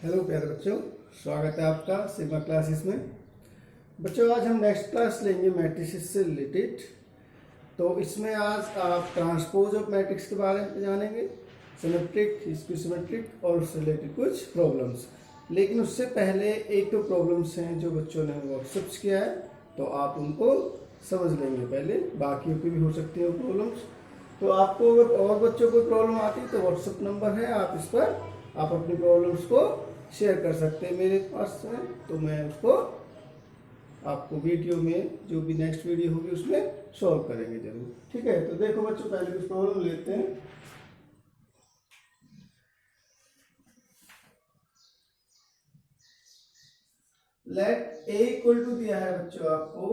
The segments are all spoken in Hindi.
हेलो प्यारे बच्चों, स्वागत है आपका सिग्मा क्लासेस में। बच्चों, आज हम नेक्स्ट क्लास लेंगे मैट्रिसेस से रिलेटेड। तो इसमें आज आप ट्रांसपोज ऑफ मैट्रिक्स के बारे में जानेंगे, सिमेट्रिक, स्क्यूसिमेट्रिक और उससे रिलेटेड कुछ प्रॉब्लम्स। लेकिन उससे पहले एक तो प्रॉब्लम्स हैं जो बच्चों ने व्हाट्सएप किया है, तो आप उनको समझ लेंगे पहले, बाकियों की भी हो सकती है प्रॉब्लम्स। तो आपको अगर और बच्चों को प्रॉब्लम आती है तो व्हाट्सएप नंबर है, आप इस पर आप अपनी प्रॉब्लम्स को शेयर कर सकते हैं मेरे पास में, तो मैं उसको आपको वीडियो में, जो भी नेक्स्ट वीडियो होगी उसमें सॉल्व करेंगे जरूर। ठीक है, तो देखो बच्चों, पहले कुछ प्रॉब्लम लेते हैं। लेट ए इक्वल टू दिया है बच्चों आपको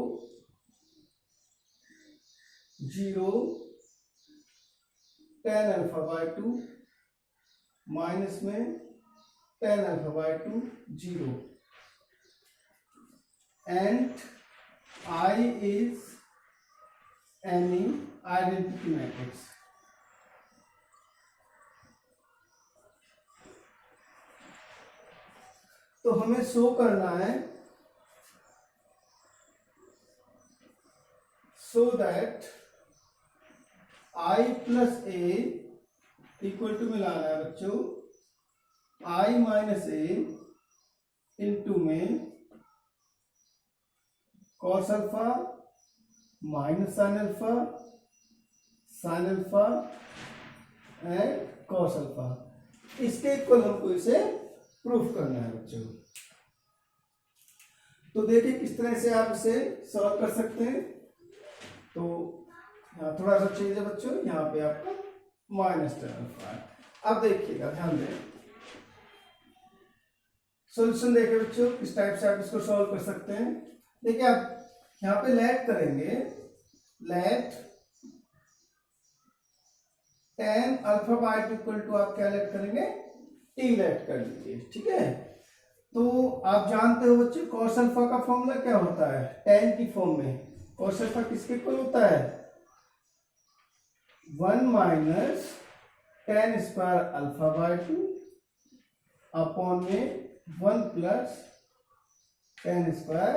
0 tan अल्फा बाय 2 माइनस में tan alpha by 2 0 and I is any identity matrix। तो हमें शो करना है so that I plus A equal to मिलाना है बच्चों I माइनस ए इंटू में cos alpha minus sine alpha and cos alpha. इसके इक्वल हमको इसे प्रूफ करना है बच्चों। तो देखिए किस तरह से आप इसे सॉल्व कर सकते हैं। तो यहाँ थोड़ा सा चेंज है बच्चों, यहाँ पे आपका माइनस tan अल्फा है। अब देखिएगा, ध्यान दें, सॉल्यूशन देखिए बच्चों किस टाइप से आप इसको सॉल्व कर सकते हैं। देखिए आप यहाँ पे लेट करेंगे, let tan alpha by 2 equal to आप क्या लेट करेंगे, टी लेट कर लीजिए। ठीक है, तो आप जानते हो बच्चों कॉस अल्फा का फॉर्मूला क्या होता है, tan की फॉर्म में। कॉस अल्फा किसके इक्वल होता है, 1 minus tan square alpha by 2 upon में 1 plus tan square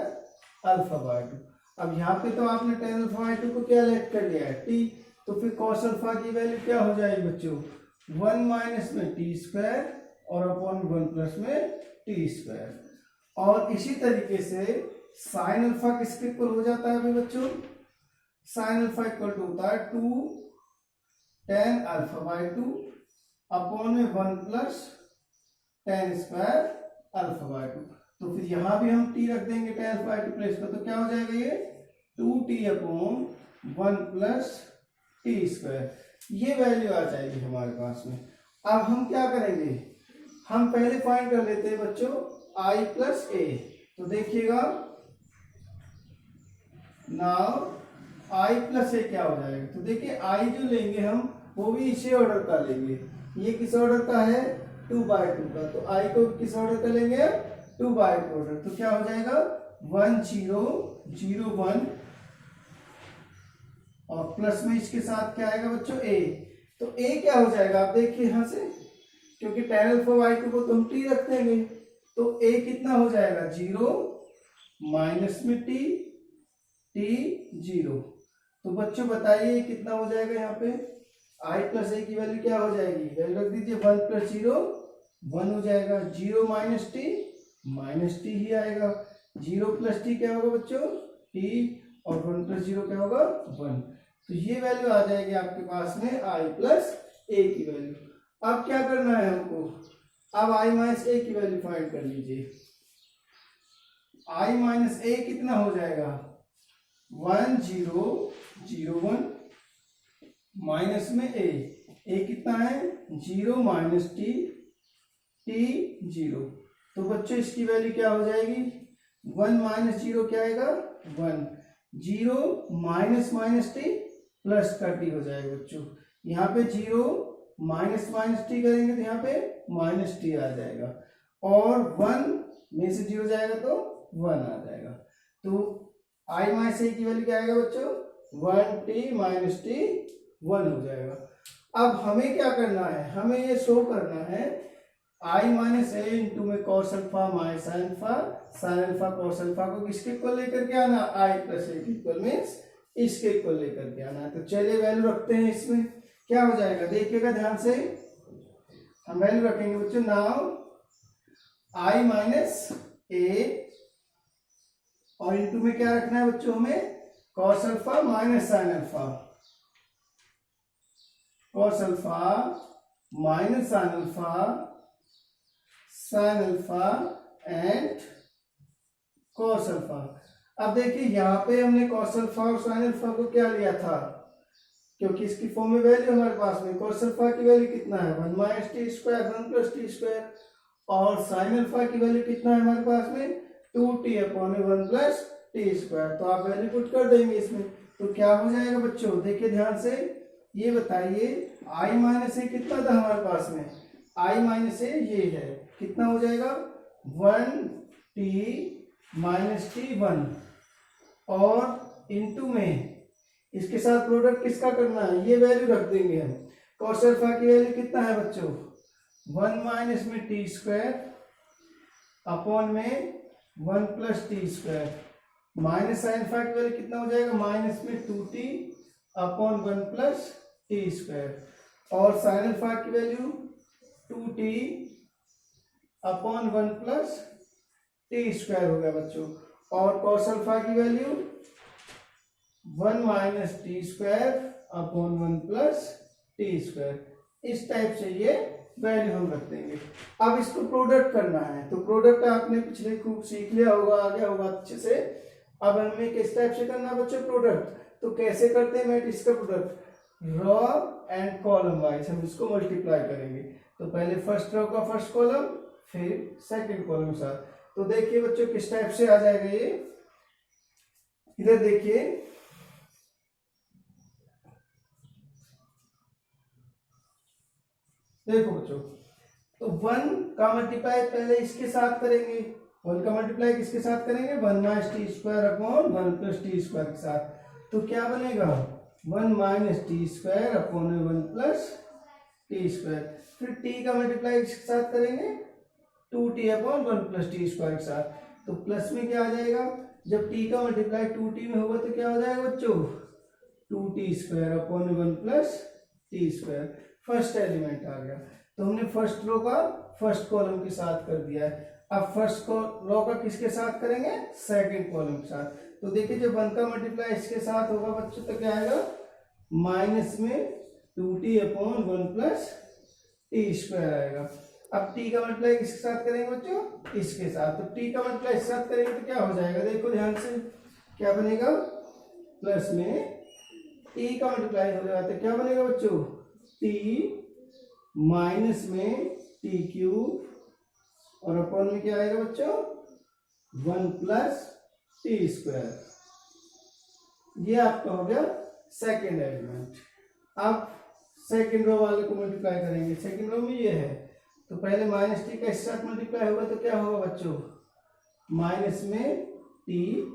alpha by 2। अब यहाँ पे तो आपने tan अल्फा बाय 2 को क्या लेट कर लिया है, टी, तो फिर कॉस अल्फा की वैल्यू क्या हो जाएगी बच्चों, 1 माइनस में टी स्क्वायर और अपॉन 1 प्लस में टी स्क्वायर। और इसी तरीके से साइन अल्फा किसके इक्वल हो जाता है बच्चों, साइन अल्फा इक्वल टू होता है 2 tan अल्फा बाय 2 अपॉन में 1 plus tan square alpha by 2। तो फिर यहां भी हम टी रख देंगे tan अल्फा बाय 2 प्लेस पर, तो क्या हो जाएगा ये 2t upon 1 plus T square. ये वैल्यू आ जाएगी हमारे पास में। अब हम क्या करेंगे, हम पहले फाइंड कर लेते हैं बच्चों i प्लस ए। तो देखिएगा नाउ i प्लस ए क्या हो जाएगा, तो देखिए i जो लेंगे हम वो भी इसी ऑर्डर का लेंगे। ये किस ऑर्डर का है, 2/2 का, तो i को किस ऑर्डर का लेंगे, 2/2 ऑर्डर। तो क्या हो जाएगा 1 0 0 1 और प्लस में इसके साथ क्या आएगा बच्चों a। तो a क्या हो जाएगा, आप देखिए यहां से, क्योंकि tan अल्फा बाय 2 को तो हम t रख देंगे, तो a कितना हो जाएगा 0 माइनस में t 0। तो बच्चों बताइए कितना हो जाएगा, यहाँ पे i प्लस a की वैल्यू क्या हो जाएगी, वैल्यू रख दीजिए 1 प्लस 0 1 हो जाएगा, 0 माइनस t ही आएगा, 0 प्लस t क्या होगा बच्चों t और 1 प्लस 0 क्या होगा 1। तो ये वैल्यू आ जाएगी आपके पास में i प्लस a की वैल्यू। अब क्या करना है हमको, अब i माइनस a की वैल्यू फाइंड कर लीजिए। i माइनस a कितना हो जाएगा 1 0 0 1 माइनस में a कितना है 0 माइनस t 0। तो बच्चों इसकी वैल्यू क्या हो जाएगी, 1 माइनस 0 क्या आएगा 1, 0 माइनस माइनस टी प्लस का टी हो जाएगा बच्चों। यहाँ पे 0 माइनस माइनस टी करेंगे तो यहाँ पे माइनस टी आ जाएगा, और 1 में से 0 जाएगा तो 1 आ जाएगा। तो i माइनस ए की वैल्यू क्या आएगा बच्चों, 1t माइनस टी 1 हो जाएगा। अब हमें क्या करना है, हमें ये शो करना है आई माइनस ए इंटू में cos alpha minus sine alpha cos alpha को किसके इक्वल लेकर के आना, आई प्लस ए के इक्वल मीन्स इसके इक्वल लेकर के आना है। तो चलिए वैल्यू रखते हैं, इसमें क्या हो जाएगा देखिएगा ध्यान से, हम वैल्यू रखेंगे बच्चों। नाउ आई माइनस ए और इंटू में क्या रखना है बच्चों हमें, cos alpha minus sine alpha, cos alpha minus sine alpha and cos alpha. अब देखिए यहाँ पे हमने कॉस अल्फा और साइन अल्फा को क्या लिया था, क्योंकि इसकी फॉर्म में वैल्यू हमारे पास में कॉस अल्फा की वैल्यू कितना है 1 minus T square 1 plus T square, और साइन अल्फा की वैल्यू कितना है हमारे पास में 2t upon 1 plus T square. तो आप वैल्यू पुट कर देंगे इसमें, तो क्या हो जाएगा बच्चों देखिए ध्यान से, ये बताइए आई माइनस ए कितना था हमारे पास में, आई माइनस ए ये है, कितना हो जाएगा 1t माइनस टी 1, और इंटू में इसके साथ प्रोडक्ट किसका करना है, ये वैल्यू रख देंगे हम। कॉस अल्फा की वैल्यू कितना है बच्चों 1 माइनस में टी स्क्वायर अपॉन में 1 plus T square, minus sine alpha की वैल्यू कितना हो जाएगा माइनस में 2t upon 1 plus T square, और साइन अल्फा की value 2t upon 1 plus T square हो गया बच्चों, और कॉस अल्फा की value 1 minus T square upon 1 plus T square. इस टाइप से ये वैल्यू हम रख देंगे। अब इसको प्रोडक्ट करना है, तो प्रोडक्ट आपने पिछले खूब सीख लिया होगा, आ गया होगा अच्छे से। अब हमें किस टाइप से करना है बच्चों प्रोडक्ट, तो कैसे करते हैं मैट्रिक्स का product, row and column wise हम इसको मल्टीप्लाई करेंगे। तो पहले फर्स्ट रो का फर्स्ट कॉलम फिर सेकंड कॉलम के साथ। तो देखिए बच्चों किस टाइप से आ जाएगा ये, इधर देखिए देखो बच्चों, तो 1 का मल्टीप्लाई पहले इसके साथ करेंगे, 1 का मल्टीप्लाई किसके साथ करेंगे 1 minus T square upon 1 plus T square के साथ, तो क्या बनेगा 1 minus T square upon 1 plus T square. फिर टी का मल्टीप्लाई किसके साथ करेंगे 2t upon 1 plus T square के साथ, तो प्लस में क्या आ जाएगा, जब t का मल्टीप्लाई 2t में होगा तो क्या हो जाएगा बच्चों 2t square upon 1 plus T square. First element आ गया, तो हमने फर्स्ट रो का फर्स्ट कॉलम के साथ कर दिया है। अब फर्स्ट रो का किसके साथ करेंगे सेकंड कॉलम के साथ। तो देखिए जब 1 का मल्टीप्लाई इसके साथ होगा बच्चों तो क्या आएगा माइनस में 2t upon 1 plus T square आएगा। अब t का मल्टीप्लाई किसके साथ करेंगे बच्चों इसके साथ, तो t का मल्टीप्लाई इसके साथ करेंगे तो क्या हो जाएगा देखो ध्यान से, क्या बनेगा प्लस में t का मल्टीप्लाई हो जाएगा तो क्या बनेगा बच्चों t माइनस में टी क्यूब और अपॉन में क्या आएगा बच्चों 1 प्लस टी स्क्वायर। ये आपका हो गया सेकेंड एलिमेंट। अब सेकेंड रो वाले को मल्टीप्लाई करेंगे, सेकेंड रो में ये है तो पहले माइनस टी का इसके साथ मल्टीप्लाई होगा तो क्या होगा बच्चों माइनस में T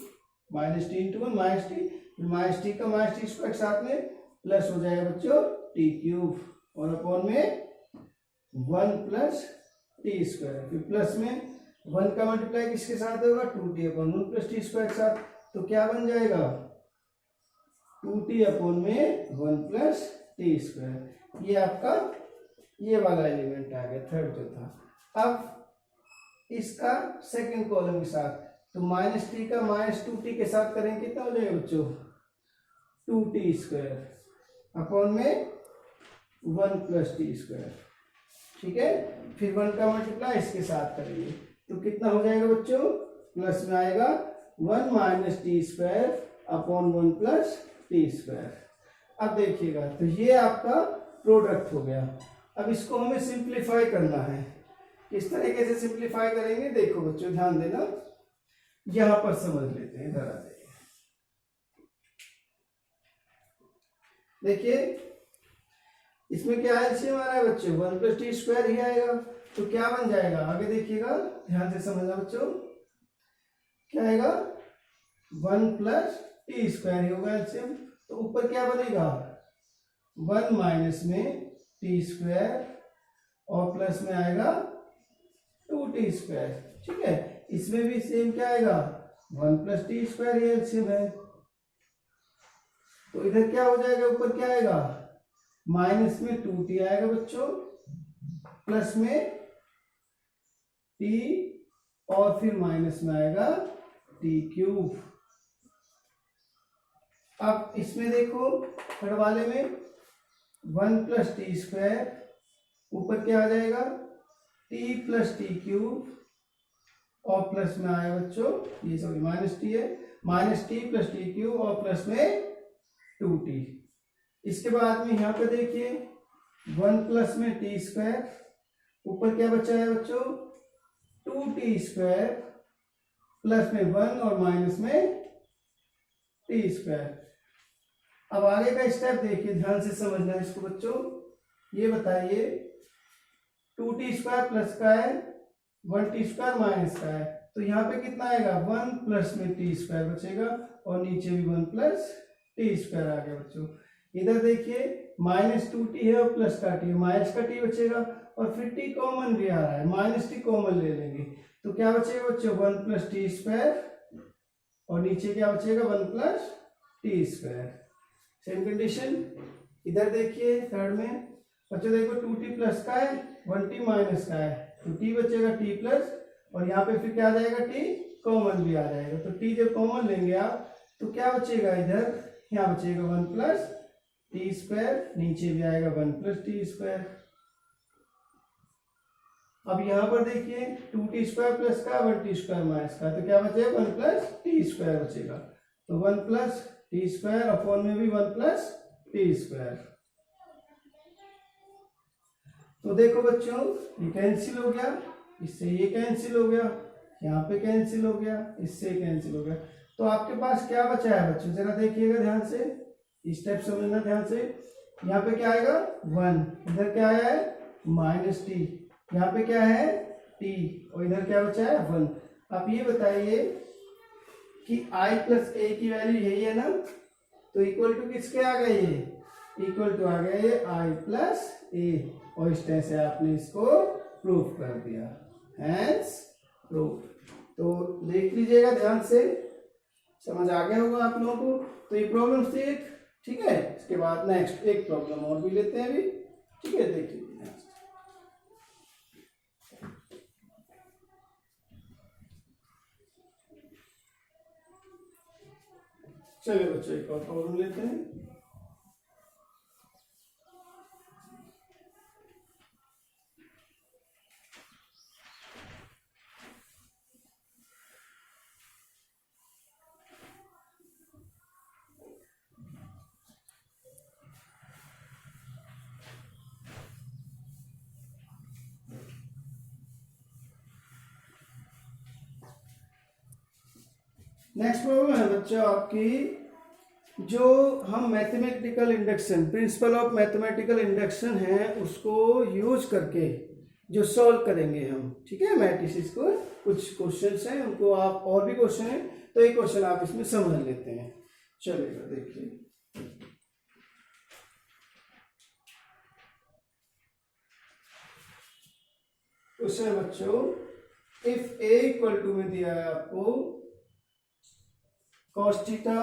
minus T into 1 minus T, minus T का माइनस टी स्क्वायर साथ में प्लस हो जाएगा बच्चों टी क्यूब और अपॉन में 1 प्लस टी स्क्वायर। फिर प्लस में 1 का मल्टीप्लाई किसके साथ होगा 2t upon 1 plus T square के साथ, तो क्या बन जाएगा 2t अपॉन में 1 प्लस टी स्क्वायर। ये आपका ये वाला एलिमेंट आ गया थर्ड जो था। अब इसका सेकंड कॉलम के साथ तो माइनस टी का माइनस 2t के साथ करेंगे कितना हो जाएगा बच्चों 2t स्क्वायर अपॉन में 1 प्लस टी स्क्वायर। ठीक है, फिर 1 का मल्टीप्लाई इसके साथ करेंगे तो कितना हो जाएगा बच्चों प्लस में आएगा 1 minus T square upon 1 plus T square. अब देखिएगा तो ये आपका प्रोडक्ट हो गया। अब इसको हमें सिंप्लीफाई करना है, किस तरीके से सिंप्लीफाई करेंगे देखो बच्चों ध्यान देना, यहां पर समझ लेते हैं। इधर आ जाइए, देखिए इसमें क्या एलसीएम आ रहा है बच्चों 1 प्लस टी स्क्वायर ही आएगा, तो क्या बन जाएगा आगे देखिएगा ध्यान से समझना बच्चों, क्या आएगा 1 प्लस टी स्क्वायर ही होगा एलसीएम। तो ऊपर क्या बनेगा 1 माइनस में टी स्क्वायर और प्लस में आएगा 2t²। ठीक है, इसमें भी सेम क्या आएगा 1 + t², ये एलसीएम है। तो इधर क्या हो जाएगा, ऊपर क्या आएगा माइनस में 2t आएगा बच्चों, प्लस में t और फिर माइनस में आएगा t³। अब इसमें देखो थर्ड वाले में 1 + t², ऊपर क्या आ जाएगा t + t³ और प्लस में आया बच्चों ये सॉरी माइनस टी है, -t + t³ और प्लस में 2t। इसके बाद में यहाँ पे देखिए 1 प्लस में t², ऊपर क्या बचा है बच्चों 2t² प्लस में 1 और माइनस में t²। अब आगे का स्टेप देखिए, ध्यान से समझना है इसको बच्चों। ये बताइए 2t² प्लस का है, 1t² माइनस का है, तो यहाँ पे कितना आएगा 1 प्लस में t² बचेगा और नीचे भी 1 प्लस t² आ गया बच्चों। इधर देखिए -2t है और प्लस का t, माइनस का t बचेगा और फिर t कॉमन भी आ रहा है, -t कॉमन ले लेंगे तो क्या बचेगा बच्चों 1 + t² और नीचे क्या बचेगा 1 + t²। सेम कंडीशन इधर देखिए थर्ड में बच्चों, देखो 2t प्लस का है 1t माइनस का है, तो t बचेगा t प्लस और यहाँ पे फिर क्या आ जाएगा t कॉमन भी आ जाएगा। तो t जब कॉमन लेंगे आप तो क्या बचेगा, इधर यहाँ बचेगा 1 + t², नीचे भी आएगा 1 + t²। अब यहाँ पर देखिए 2t² प्लस का 1t² माइनस का, तो क्या बचेगा 1 + t² बचेगा, तो 1 + t² अपॉन में भी 1 + t²। तो देखो बच्चों ये कैंसिल हो गया, इससे ये कैंसिल हो गया, यहाँ पे कैंसिल हो गया, इससे कैंसिल हो गया, तो आपके पास क्या बचा है बच्चों, जरा देखिएगा ध्यान से, स्टेप समझना ध्यान से। यहाँ पे क्या आएगा 1, इधर क्या आया है -t, यहाँ पे क्या है t और इधर क्या बचा है 1। आप ये बताइए कि i + a की वैल्यू यही है ना, तो इक्वल टू किसके आ गए, ये इक्वल टू आ गया ये i + a, और इस तरह से आपने इसको प्रूफ कर दिया, हैंस प्रूफ। तो देख लीजिएगा ध्यान से, समझ आ गया होगा आप लोगों को। तो ये प्रॉब्लम थी एक, ठीक है। इसके बाद नेक्स्ट एक प्रॉब्लम और भी लेते हैं अभी, ठीक है, देख लीजिए नेक्स्ट। चलिए बच्चों एक और प्रॉब्लम लेते हैं। नेक्स्ट प्रॉब्लम है बच्चों आपकी, जो हम mathematical induction, principle of mathematical induction है उसको यूज करके जो सॉल्व करेंगे हम, ठीक है, मैट्रिसेस को कुछ क्वेश्चंस हैं उनको आप, और भी क्वेश्चन है तो एक क्वेश्चन आप इसमें समझ लेते हैं। चलिएगा देखिए, क्वेश्चन बच्चों, इफ a इक्वल टू में दिया है आपको cos theta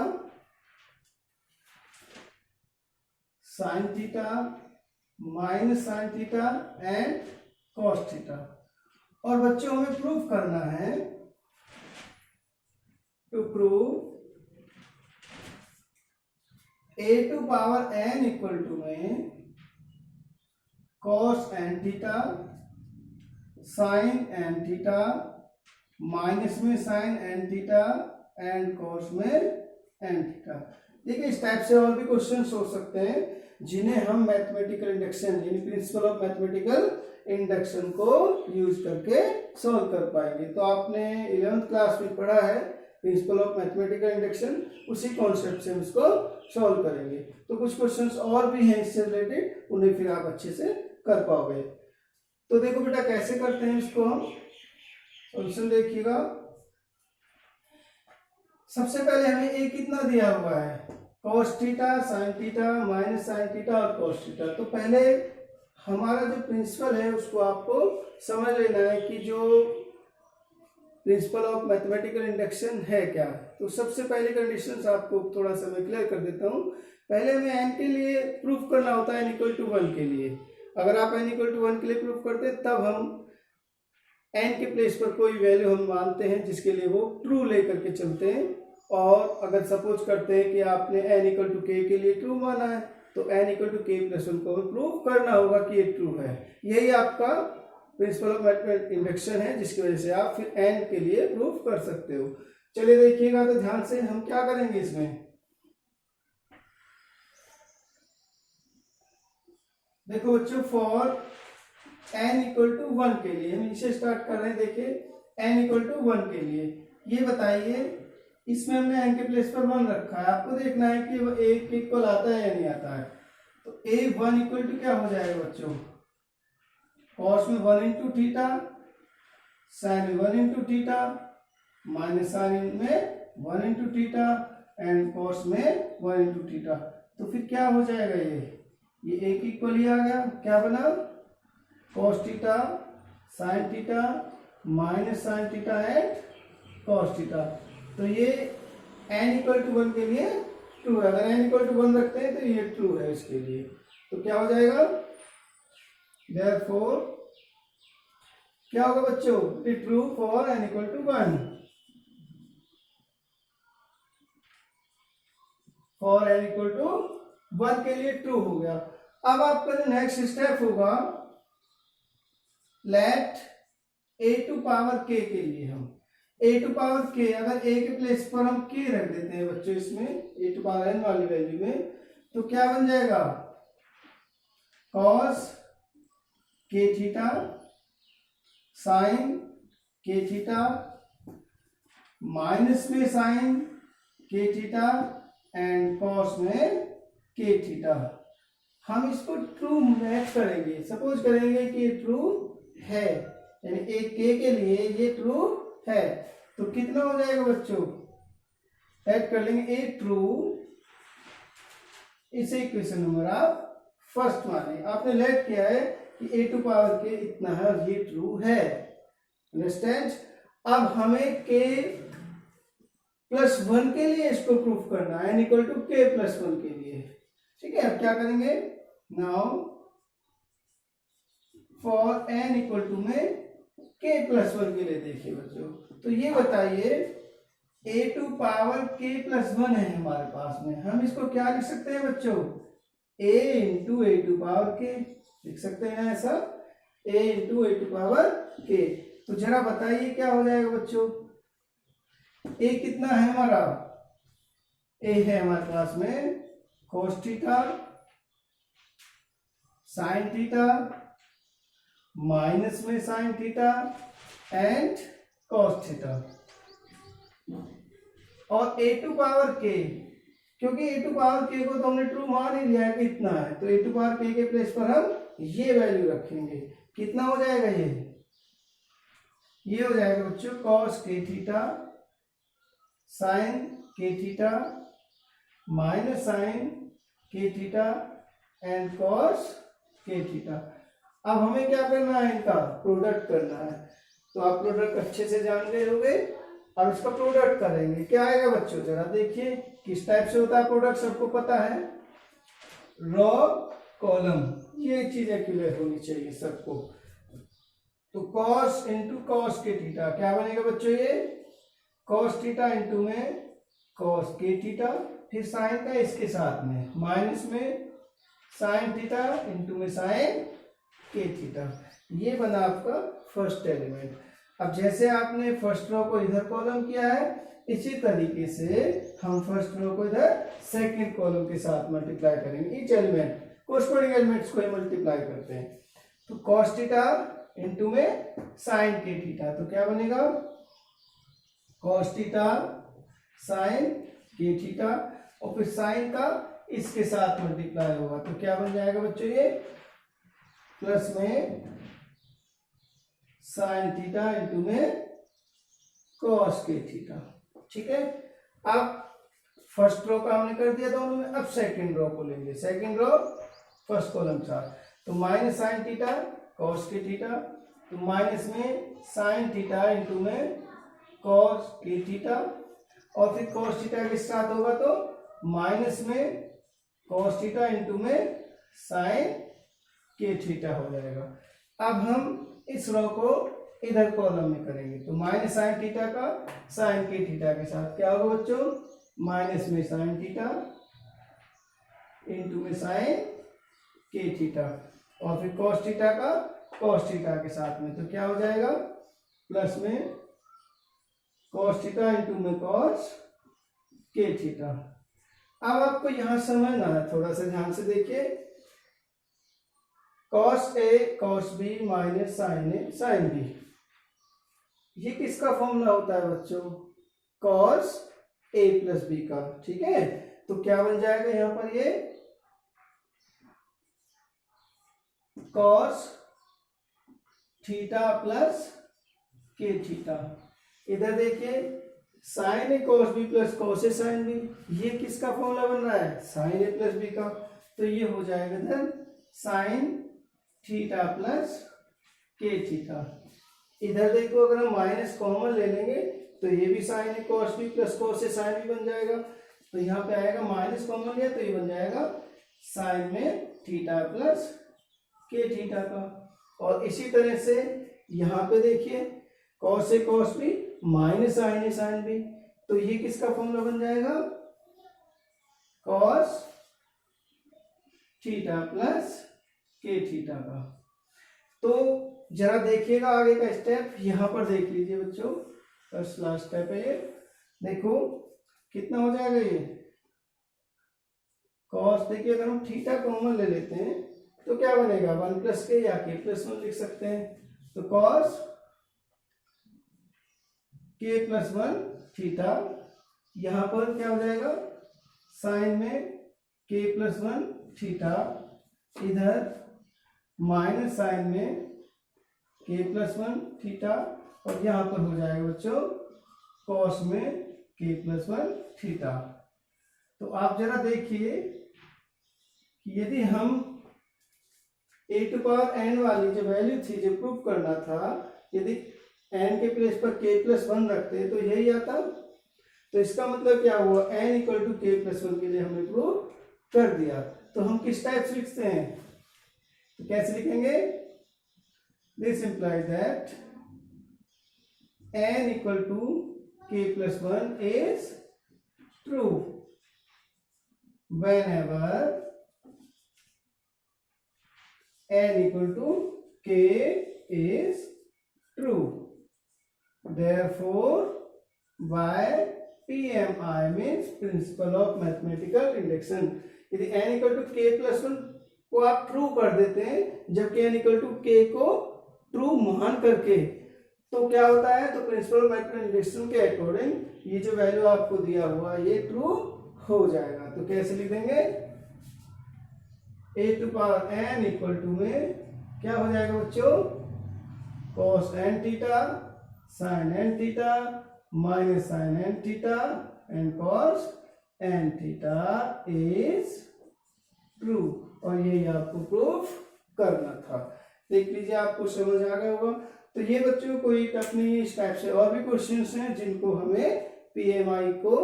sin theta minus sin theta and cos theta, और बच्चों हमें प्रूफ करना है, to prove a⁴n equal to में cos n theta sin n theta minus में sin n theta and cos में n थीटा। देखिए इस टाइप से और भी क्वेश्चन हो सकते हैं जिन्हें हम मैथमेटिकल इंडक्शन यानी प्रिंसिपल ऑफ मैथमेटिकल इंडक्शन को यूज करके सॉल्व कर पाएंगे। तो आपने 11th क्लास में पढ़ा है प्रिंसिपल ऑफ मैथमेटिकल इंडक्शन, उसी कॉन्सेप्ट से हम इसको सॉल्व करेंगे। तो कुछ क्वेश्चंस और भी हैं इससे रिलेटेड, उन्हें फिर आप अच्छे से कर पाओगे। तो देखो बेटा कैसे करते हैं इसको हम, सॉल्यूशन देखिएगा। सबसे पहले हमें ए कितना दिया हुआ है, cos theta sin theta minus sin theta और cos थीटा। तो पहले हमारा जो प्रिंसिपल है उसको आपको समझ लेना है कि जो प्रिंसिपल ऑफ मैथमेटिकल इंडक्शन है क्या। तो सबसे पहले कंडीशंस आपको थोड़ा सा मैं क्लियर कर देता हूँ। पहले हमें n के लिए प्रूफ करना होता है n इक्वल टू 1 के लिए। अगर आप n इक्वल टू 1 के लिए प्रूफ करते हैं तब हम n के प्लेस पर कोई वैल्यू हम मानते हैं जिसके लिए वो ट्रू लेकर के चलते हैं। और अगर सपोज करते हैं कि आपने n इक्वल टू k के लिए ट्रू माना है तो n equal to k plus 1 को प्रूफ करना होगा कि ये ट्रू है। यही आपका प्रिंसिपल ऑफ मैथमेटिकल इंडक्शन है जिसकी वजह से आप फिर n के लिए प्रूफ कर सकते हो। चलिए देखिएगा तो ध्यान से हम क्या करेंगे इसमें। देखो बच्चों फॉर n इक्वल टू 1 के लिए हम इसे स्टार्ट कर रहे हैं। देखिए n इक्वल टू 1 के लिए ये बताइए इसमें हमने n के प्लेस पर 1 रखा है। आपको देखना है कि वो a के इक्वल आता है या नहीं आता है। तो a 1 इक्वल टू क्या हो जाएगा बच्चों, कॉस में 1 इंटू थीटा, साइन में 1 इंटू थीटा, माइनस साइन में 1 इंटू थीटा एंड कॉस में 1 इंटू थीटा। तो फिर क्या हो जाएगा ये एक इक्वल ही आ गया। क्या बना, cos theta sine theta minus sign theta and cos theta. तो ये n इक्वल टू 1 के लिए ट्रू है। अगर n इक्वल टू 1 रखते हैं तो ये ट्रू है इसके लिए। तो क्या हो जाएगा, therefore क्या होगा बच्चों, it is true for n equal to 1। For n equal to 1 के लिए ट्रू हो गया। अब आपका जो नेक्स्ट स्टेप होगा let a to power k के लिए हम a टू पावर k, अगर a के प्लेस पर हम k रख देते हैं बच्चों इसमें a टू पावर n वाली वैल्यू में, तो क्या बन जाएगा, cos k theta sine k theta minus में sine k theta and cos में k थीटा। हम इसको ट्रू मैच करेंगे। सपोज करेंगे कि ये ट्रू है, यानी एक k के लिए ये ट्रू है। तो कितना हो जाएगा बच्चों, ऐड कर लेंगे ए ट्रू, इसे इक्वेशन नंबर आप फर्स्ट माने। आपने लेट किया है कि a टू पावर k इतना है और ये ट्रू है, अंडरस्टैंड। अब हमें k प्लस 1 के लिए इसको प्रूफ करना है, n equal to k plus 1 के लिए। ठीक है, अब क्या करेंगे, now for n equal to में k प्लस 1 के लिए देखिए बच्चों, तो ये बताइए a to power k plus 1 है हमारे पास में। हम इसको क्या लिख सकते हैं बच्चों, a into A to power k लिख सकते हैं ऐसा, a into A to power k। तो जरा बताइए क्या हो जाएगा बच्चों, a कितना है हमारा, a है हमारे पास में cos theta sine theta minus में sine theta and cos theta. और a टू पावर k, क्योंकि a टू पावर k को तो हमने ट्रू मान ही लिया है कि इतना है, तो a टू पावर k के प्लेस पर हम ये वैल्यू रखेंगे। कितना हो जाएगा ये हो जाएगा बच्चों cos k theta sine k theta minus sine k theta and cos k theta. अब हमें क्या करना है, इनका प्रोडक्ट करना है। तो आप प्रोडक्ट अच्छे से जान गए होंगे। अब इसका प्रोडक्ट करेंगे, क्या आएगा बच्चों, जरा देखिए किस टाइप से होता है प्रोडक्ट, सबको पता है, रो कॉलम, ये चीजें क्लियर होनी चाहिए सबको। तो कॉस इंटू कॉस के थीटा क्या बनेगा बच्चों, ये कॉस थीटा इंटू में कॉस के थीटा, फिर साइन का इसके साथ में माइनस में साइन थीटा इंटू में साइन के थीटा। ये बना आपका फर्स्ट एलिमेंट। अब जैसे आपने फर्स्ट रो को इधर कॉलम किया है, इसी तरीके से हम फर्स्ट रो को इधर सेकंड कॉलम के साथ मल्टीप्लाई करेंगे। ईच एलिमेंट कोरस्पोंडिंग एलिमेंट्स को मल्टीप्लाई करते हैं। तो कॉस थीटा इंटू में साइन के थीटा, तो क्या बनेगा कॉस थीटा साइन के थीटा, और फिर साइन का इसके साथ मल्टीप्लाई होगा, तो क्या बन जाएगा बच्चों, ये प्लस में साइन थीटा इंटू में कॉस के थीटा। ठीक है, अब फर्स्ट रो का हमने कर दिया दोनों में, अब सेकंड रो को लेंगे। सेकंड रो फर्स्ट कॉलम चार, तो माइनस साइन थीटा कॉस के थीटा, तो माइनस में साइन थीटा इंटू में कॉस के थीटा, और फिर कॉस थीटा के साथ होगा तो माइनस में कॉस थीटा इंटू में साइन के थीटा हो जाएगा। अब हम इस रो को इधर कॉलम में करेंगे, तो माइनस साइन थीटा का साइन के थीटा के साथ क्या होगा बच्चों, माइनस में साइन थीटा इंटू में साइन के थीटा, और फिर कॉस थीटा का कॉस थीटा के साथ में, तो क्या हो जाएगा प्लस में कॉस थीटा इंटू में कॉस के थीटा। अब आपको यहां समझना है, थोड़ा सा ध्यान से देखिए, cos A cos B minus sign A sine B, ये किसका फॉर्मूला होता है बच्चों, कॉस ए प्लस बी का। ठीक है, तो क्या बन जाएगा यहां पर, ये कॉस थीटा प्लस के थीटा। इधर देखिए sign A cos B plus cos A sine B, ये किसका फॉर्मूला बन रहा है, साइन ए प्लस बी का, तो ये हो जाएगा इधर साइन थीटा प्लस के थीटा। इधर देखो अगर हम माइनस कॉमन ले लेंगे तो ये भी sign A cos B plus cos A sine B बन जाएगा, तो यहाँ पे आएगा माइनस कॉमन लिया तो ये बन जाएगा साइन में थीटा प्लस के थीटा का। और इसी तरह से यहाँ पे देखिए cos A cos B minus sign A sine B, तो ये किसका फॉर्मूला बन जाएगा, कॉस थीटा प्लस के थीटा का। तो जरा देखिएगा आगे का स्टेप, यहां पर देख लीजिए बच्चों, फर्स्ट लास्ट स्टेप है ये, देखो कितना हो जाएगा ये कॉस, देखिए अगर हम थीटा कॉमन ले लेते हैं तो क्या बनेगा, 1 प्लस के या के प्लस 1 लिख सकते हैं, तो कॉस के प्लस 1 थीटा, यहां पर क्या हो जाएगा साइन में के प्लस 1 थीटा, इधर माइनस साइन में के प्लस 1 थीटा, और यहां पर हो जाएगा बच्चों कॉस में के प्लस 1 थीटा। तो आप जरा देखिए कि यदि हम ए टू पावर एन वाली जो वैल्यू थी जो प्रूव करना था, यदि एन के प्लेस पर के प्लस 1 रखते हैं तो यही आता, तो इसका मतलब क्या हुआ, N equal to K plus 1 के लिए हमने प्रूव कर दिया। तो हम किस टाइप से लिखते हैं, तो कैसे लिखेंगे, this implies that n equal to K plus 1 is true whenever n equal to k is true. Therefore, by PMI means principle of mathematical induction. यदि n equal to K plus 1 को आप ट्रू कर देते हैं, जबकि n इक्वल टू के को ट्रू मान करके, तो क्या होता है, तो प्रिंसिपल मैथमेटिकल इंडक्शन के अकॉर्डिंग ये जो वैल्यू आपको दिया हुआ ये ट्रू हो जाएगा। तो कैसे लिख देंगे, A to power N equal to में क्या हो जाएगा बच्चों, cos N theta sine N theta minus sine N theta and cos N theta is true, और ये आपको प्रूफ करना था। देख लीजिए आपको समझ आ गया होगा। तो ये बच्चों कोई टफ नहीं, इस टाइप से और भी क्वेश्चंस हैं जिनको हमें पीएमआई को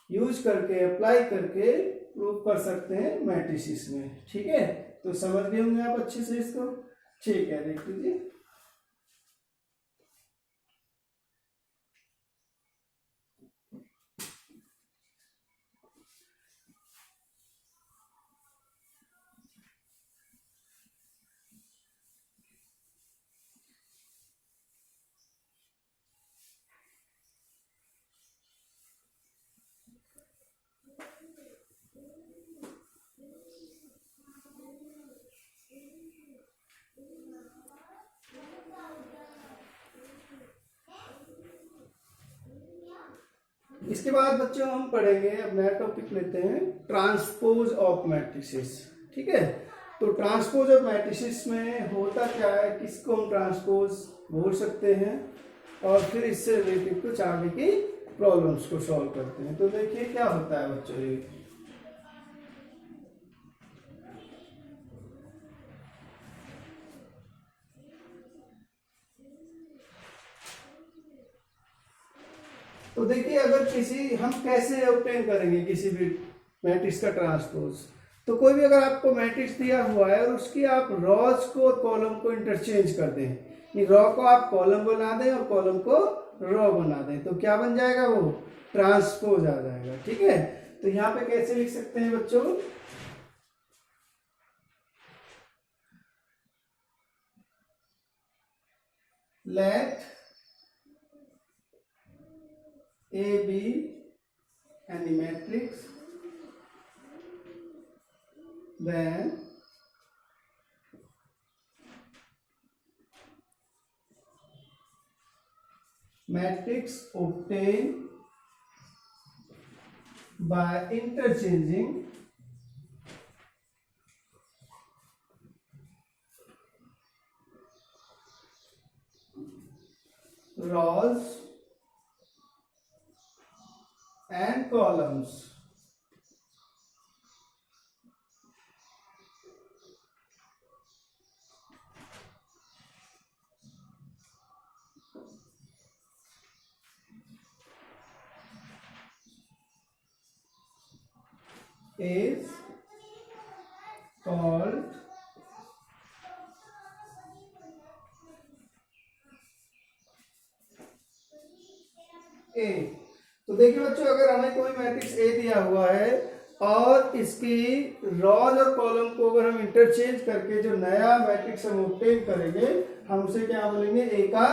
यूज करके अप्लाई करके प्रूव कर सकते हैं मैट्रिसेस में। ठीक है, तो समझ गए होंगे आप अच्छे से इसको। ठीक है, देख लीजिए। इसके बाद बच्चों हम पढ़ेंगे, अब नया टॉपिक लेते हैं, ट्रांसपोज ऑफ मैट्रिसेस। ठीक है, तो ट्रांसपोज ऑफ मैट्रिसेस में होता क्या है, किसको हम ट्रांसपोज बोल सकते हैं, और फिर इससे रिलेटेड कुछ आगे की प्रॉब्लम्स को सॉल्व करते हैं। तो देखिए क्या होता है बच्चों, ये तो देखिए अगर किसी हम कैसे ऑब्टेन करेंगे किसी भी मैट्रिक्स का ट्रांसपोज, तो कोई भी अगर आपको मैट्रिक्स दिया हुआ है और उसकी आप रॉज को और कॉलम को इंटरचेंज कर दें, रॉ को आप कॉलम बना दें और कॉलम को रॉ बना दें, तो क्या बन जाएगा, वो ट्रांसपोज आ जाएगा। ठीक है, तो यहाँ पे कैसे लिख सकते हैं बच्चों, let A be any matrix, then matrix obtained by interchanging rows and columns is called ए। तो देखिए बच्चों, अगर हमें कोई मैट्रिक्स ए दिया हुआ है और इसकी रॉज और कॉलम को अगर हम इंटरचेंज करके जो नया मैट्रिक्स हम ऑब्टेन करेंगे, हम उसे क्या बोलेंगे, ए का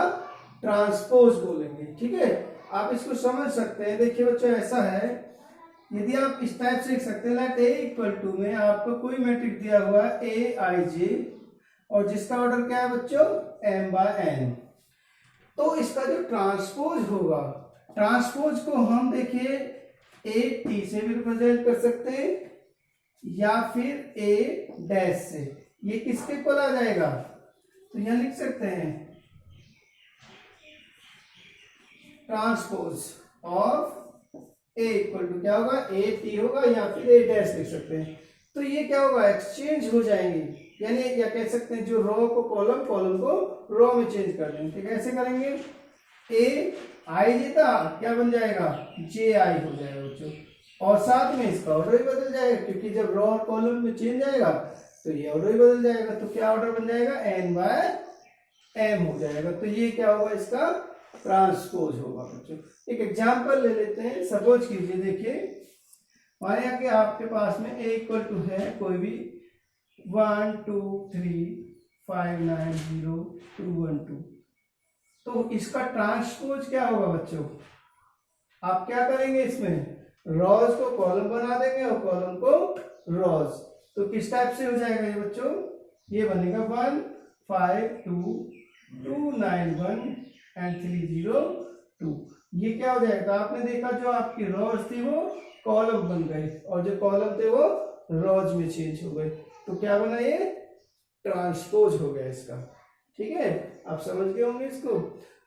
ट्रांसपोज बोलेंगे। ठीक है, आप इसको समझ सकते हैं। देखिए बच्चों, ऐसा है, यदि आप इस टाइप से लिख सकते हैं, लेट ए इक्वल टू में आपको कोई मैट्रिक्स दिया हुआ है ए आई जे, और जिसका ऑर्डर क्या है बच्चों, m बाय n, तो इसका जो ट्रांसपोज होगा, ट्रांसपोज को हम देखिए ए टी से भी रिप्रेजेंट कर सकते हैं या फिर ए डैश से। ये किसके इक्वल आ जाएगा, तो यहां लिख सकते हैं transpose of A equal to क्या होगा, ए टी होगा या फिर ए डैश लिख सकते हैं। तो ये क्या होगा, एक्सचेंज हो जाएंगे, यानी या कह सकते हैं जो रो को कॉलम, कॉलम को रो में चेंज कर देंगे। तो कैसे करेंगे, ए आई जे था, क्या बन जाएगा, जे आई हो जाएगा बच्चों, और साथ में इसका ऑर्डर ही बदल जाएगा, क्योंकि जब रो और कॉलम में चेंज आएगा तो ये ऑर्डर ही बदल जाएगा। तो क्या ऑर्डर बन जाएगा, एन बाय एम हो जाएगा। तो ये क्या होगा, इसका ट्रांसपोज होगा बच्चों। एक एग्जांपल ले लेते हैं, सपोज कीजिए, देखिए मान लिया कि आपके पास में ए इक्वल टू है कोई भी 1 2 3 5 9 0 2 1 2, तो इसका ट्रांसपोज क्या होगा बच्चों, आप क्या करेंगे, इसमें रॉज को कॉलम बना देंगे और कॉलम को रॉज। तो किस टाइप से हो जाएगा ये बच्चों, ये बनेगा 1 5 2 2 9 1 एंड 3 0 2। ये क्या हो जाएगा, आपने देखा जो आपकी रॉज थी वो कॉलम बन गई और जो कॉलम थे वो रॉज में चेंज हो गए। तो क्या बना, ये ट्रांसपोज हो गया इसका। ठीक है, आप समझ गए होंगे इसको।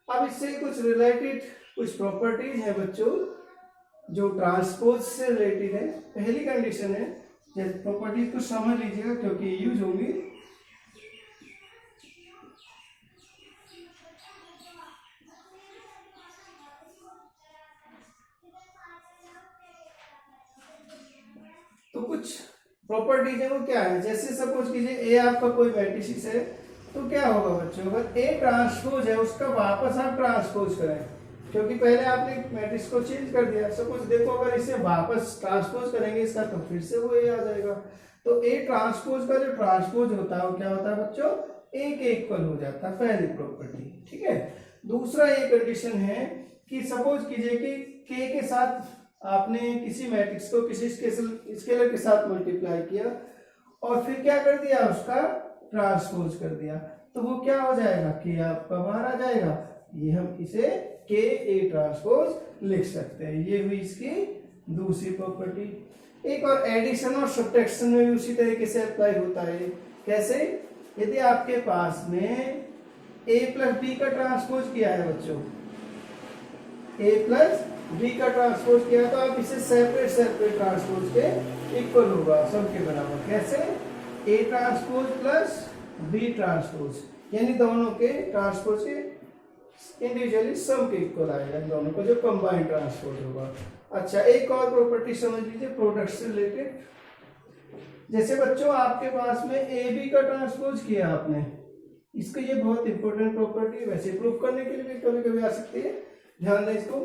अब इससे कुछ रिलेटेड कुछ प्रॉपर्टीज है बच्चों जो ट्रांसपोज से रिलेटेड है। पहली कंडीशन है, जैसे प्रॉपर्टीज को समझ लीजिएगा क्योंकि यूज होंगी। तो कुछ प्रॉपर्टीज है वो क्या है, जैसे सपोज कीजिए ए आपका कोई मैट्रिक्स है, तो क्या होगा बच्चों, अगर ए ट्रांसपोज है उसका वापस आप ट्रांसपोज करें, क्योंकि पहले आपने मैट्रिक्स को चेंज कर दिया। सपोज देखो अगर इसे वापस ट्रांसपोज करेंगे इसका, तो फिर से वो ए आ जाएगा। तो ए ट्रांसपोज का जो ट्रांसपोज होता है वो क्या होता है बच्चों, ए के इक्वल हो जाता है, पहली प्रॉपर्टी। ठीक है, दूसरा ये कंडीशन है कि सपोज कीजिए कि के के साथ आपने किसी मैट्रिक्स को किसी स्केलर के साथ मल्टीप्लाई किया और फिर क्या कर दिया, उसका ट्रांसपोज कर दिया, तो वो क्या हो जाएगा, के आपका बाहर आ जाएगा। ये हम इसे के ए ट्रांसपोज लिख सकते हैं। ये हुई इसकी दूसरी प्रॉपर्टी। एक और एडिशन और सब्ट्रैक्शन में भी उसी तरीके से अप्लाई होता है। कैसे, यदि आपके पास में a प्लस बी का ट्रांसपोज किया है बच्चों, a प्लस बी का ट्रांसपोज किया, तो आप इसे सेपरेट सेपरेट ट्रांसपोज के इक्वल होगा, सबके बराबर। कैसे, a transpose plus B transpose, यानी दोनों के ट्रांसपोज के इंडिविजुअली सम के इक्वल आएगा, इन दोनों को जो कंबाइंड ट्रांसपोज होगा। अच्छा, एक और प्रॉपर्टी समझ लीजिए प्रोडक्ट से रिलेटेड। जैसे बच्चों आपके पास में ए बी का ट्रांसपोज किया आपने, इसको, ये बहुत इंपॉर्टेंट प्रॉपर्टी है, वैसे प्रूव करने के लिए भी कभी कभी आ सकती है, ध्यान दें इसको।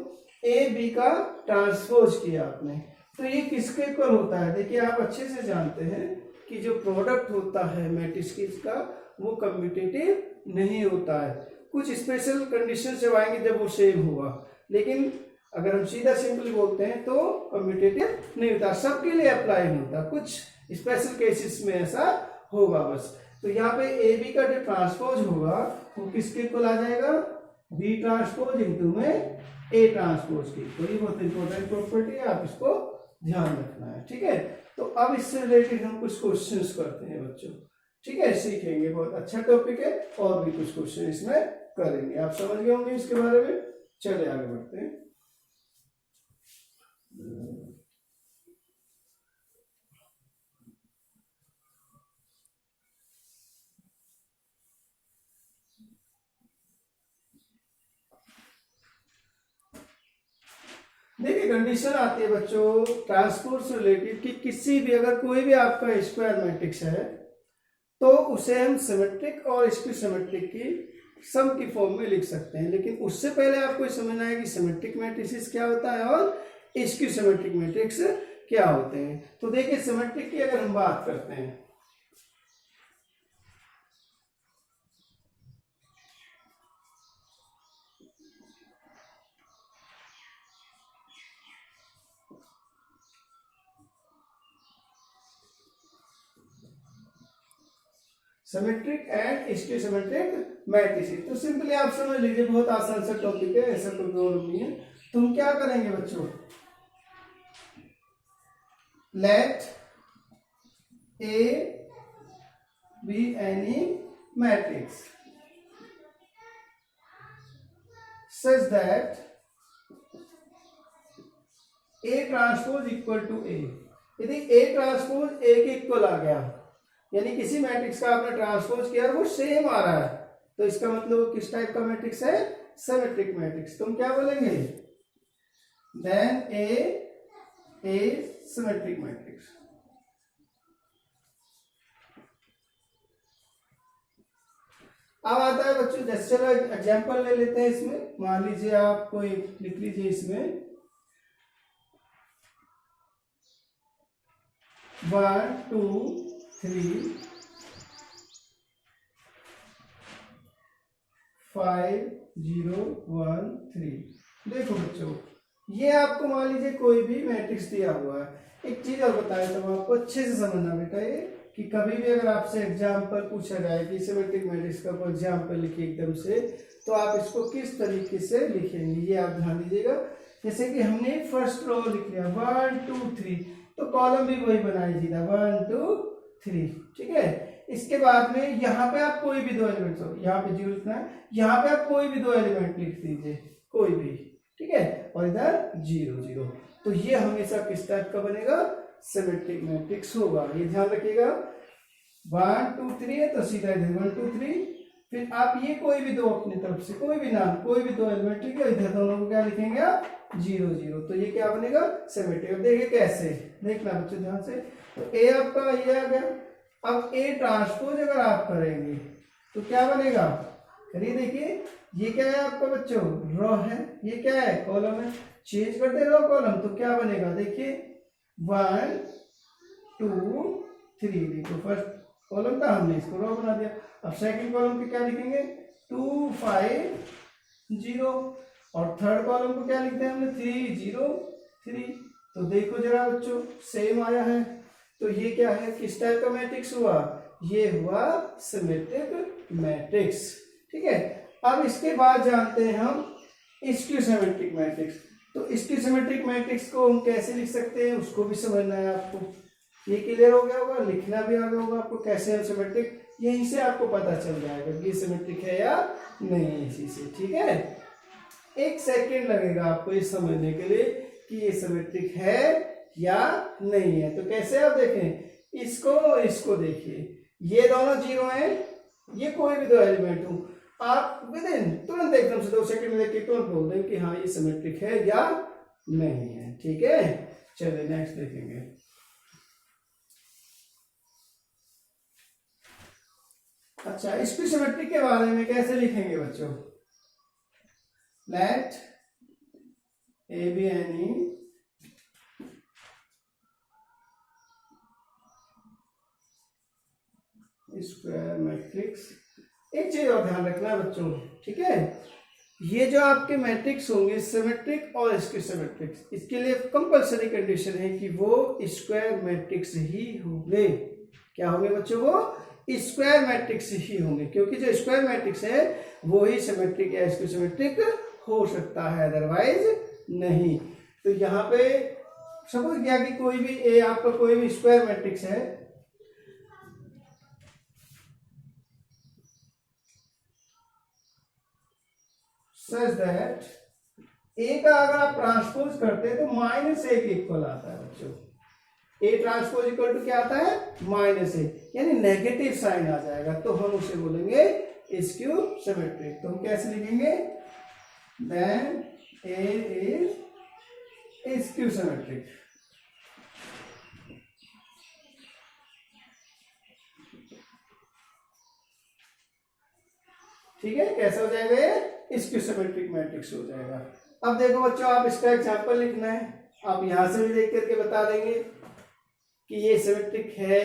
ए बी का ट्रांसपोज किया आपने, तो ये किसके इक्वल होता है? देखिए आप अच्छे से जानते हैं कि जो प्रोडक्ट होता है मैट्रिक्स का वो कम्यूटेटिव नहीं होता है, कुछ स्पेशल कंडीशन जब आएंगे जब वो सेम होगा, लेकिन अगर हम सीधा सिंपली बोलते हैं तो कम्यूटेटिव नहीं होता, सबके लिए अप्लाई नहीं होता, कुछ स्पेशल केसेस में ऐसा होगा बस। तो यहाँ पे ए बी का जो ट्रांसपोज होगा वो किसके इक्वल आ जाएगा? बी ट्रांसपोज इंटू में ए ट्रांसपोज की। तो ये बहुत इंपॉर्टेंट प्रॉपर्टी है, आप इसको ध्यान रखना है, ठीक है। तो अब इससे रिलेटेड हम कुछ क्वेश्चंस करते हैं बच्चों, ठीक है, सीखेंगे, बहुत अच्छा टॉपिक है, और भी कुछ क्वेश्चन इसमें करेंगे, आप समझ गए होंगे इसके बारे में। चलिए आगे बढ़ते हैं। देखिए कंडीशन आती है बच्चों ट्रांसपोज से रिलेटेड कि किसी भी, अगर कोई भी आपका स्क्वायर मैट्रिक्स है तो उसे हम सिमेट्रिक और स्क्यू सिमेट्रिक की सम की फॉर्म में लिख सकते हैं, लेकिन उससे पहले आपको समझना है कि सिमेट्रिक मैट्रिक्स क्या होता है और स्क्यू सिमेट्रिक मैट्रिक्स क्या होते हैं। तो देखिए सिमेट्रिक की अगर हम बात करते हैं, symmetric and skew symmetric matrices, तो सिंपली आप समझ लीजिए, बहुत आसान सा टॉपिक है, ऐसा कोई प्रॉब्लम नहीं है। तुम क्या करेंगे बच्चों, let A B any matrix such that A transpose equal to A. यदि ए ट्रांसपोज ए के इक्वल आ गया, यानी किसी मैट्रिक्स का आपने ट्रांसपोज किया वो सेम आ रहा है, तो इसका मतलब किस टाइप का मैट्रिक्स है? Symmetric matrix. तुम क्या बोलेंगे? देन ए सिमेट्रिक मैट्रिक्स। अब आता है बच्चों, जैसे चलो एग्जांपल ले लेते हैं इसमें, मान लीजिए आप कोई लिख लीजिए इसमें 1 2 3 5 0 1 3। देखो बच्चों, ये आपको मान लीजिए कोई भी मैट्रिक्स दिया हुआ है। एक चीज और बताया तो आपको अच्छे से समझना बेटा, ये कि कभी भी अगर आपसे एग्जाम्पल पूछा जाए कि सिमेट्रिक मैट्रिक्स का कोई एग्जाम्पल लिखिए एकदम से, तो आप इसको किस तरीके से लिखेंगे ये आप ध्यान दीजिएगा। जैसे कि हमने फर्स्ट रो लिख लिया 1 2 3, तो कॉलम भी वही बनाई दीजिएगा 1 2 3, ठीक है। इसके बाद में यहाँ पे आप कोई भी दो एलिमेंट हो, यहाँ पे 0 लिखना है, यहाँ पे आप कोई भी दो एलिमेंट लिख दीजिए, कोई भी, ठीक है, और इधर 0 0। तो ये हमेशा किस टाइप का बनेगा? सिमेट्रिक मैट्रिक्स होगा, ये ध्यान रखिएगा। 1 2 3 है तो सीधा इधर 1 2 3, फिर आप ये कोई भी दो अपनी तरफ से कोई भी नाम, कोई भी दो एलिमेंट, ठीक है, इधर दोनों को क्या लिखेंगे आप? 0 0। तो ये क्या बनेगा? सिमेट्रिक। देखिए कैसे, देखना बच्चों ध्यान से। तो ए आपका ये आ गया। अब ए ट्रांसपोज अगर आप करेंगे तो क्या बनेगा? करिए, देखिए ये क्या है आपका बच्चों? रो है, ये क्या है? कॉलम है। चेंज करते रो कॉलम तो क्या बनेगा? देखिए 1 2 3, देखो फर्स्ट कॉलम था, हमने इसको रो बना दिया। अब सेकंड कॉलम पे क्या लिखेंगे? 2 5 0, और थर्ड कॉलम को क्या लिखते हैं हमने? 3 0 3। तो देखो जरा बच्चों, सेम आया है। तो ये क्या है? किस टाइप का मैट्रिक्स हुआ? ये हुआ सिमेट्रिक मैट्रिक्स, ठीक है। अब इसके बाद जानते हैं हम स्क्यू सिमेट्रिक मैट्रिक्स। तो स्क्यू सिमेट्रिक मैट्रिक्स को हम कैसे लिख सकते हैं उसको भी समझना है आपको। ये क्लियर हो गया होगा, लिखना भी आ गया होगा आपको कैसे है सिमेट्रिक, यहीं से आपको पता चल जाएगा कि ये सिमेट्रिक है या नहीं, इसी से, ठीक है। 1 सेकेंड लगेगा आपको ये समझने के लिए कि ये सिमेट्रिक है या नहीं है। तो कैसे आप देखें, इसको इसको देखिए, ये दोनों 0 हैं, ये कोई भी दो एलिमेंट हो, आप विदिन तुरंत एकदम से 2 सेकंड में देख के तुरंत बोल दें कि हाँ ये सिमेट्रिक है या नहीं है। ठीक है, चलिए नेक्स्ट देखेंगे। अच्छा, इसकी सिमेट्रिक के बारे में कैसे लिखेंगे बच्चों? Let A B any square matrix. एक चीज और ध्यान रखना बच्चों, ठीक है, ये जो आपके मैट्रिक्स होंगे सिमेट्रिक और इसके सिमेट्रिक्स, इसके लिए कंपलसरी कंडीशन है कि वो स्क्वायर मैट्रिक्स ही होंगे। क्या होंगे बच्चों? वो स्क्वायर मैट्रिक्स ही होंगे, क्योंकि जो स्क्वायर मैट्रिक्स है वो ही सिमेट्रिक या इसके सिमेट्रिक हो सकता है, अदरवाइज नहीं। तो यहाँ पे सपोज किया कि कोई भी ए आपका कोई भी स्क्वायर मैट्रिक्स है, सच दैट ए का अगर आप ट्रांसपोज करते हैं तो -a के इक्वल आता है बच्चों। ए ट्रांसपोज इक्वल टू क्या आता है? -a, यानी नेगेटिव साइन आ जाएगा, तो हम उसे बोलेंगे स्क्यू सिमेट्रिक। तो हम कैसे लिखेंगे? Then A is skew symmetric. ठीक है, कैसा हो जाएगा ये? स्क्यू सिमेट्रिक मैट्रिक्स हो जाएगा। अब देखो बच्चों, आप इसका एग्जांपल लिखना है, आप यहां से भी देख करके बता देंगे कि ये सिमेट्रिक है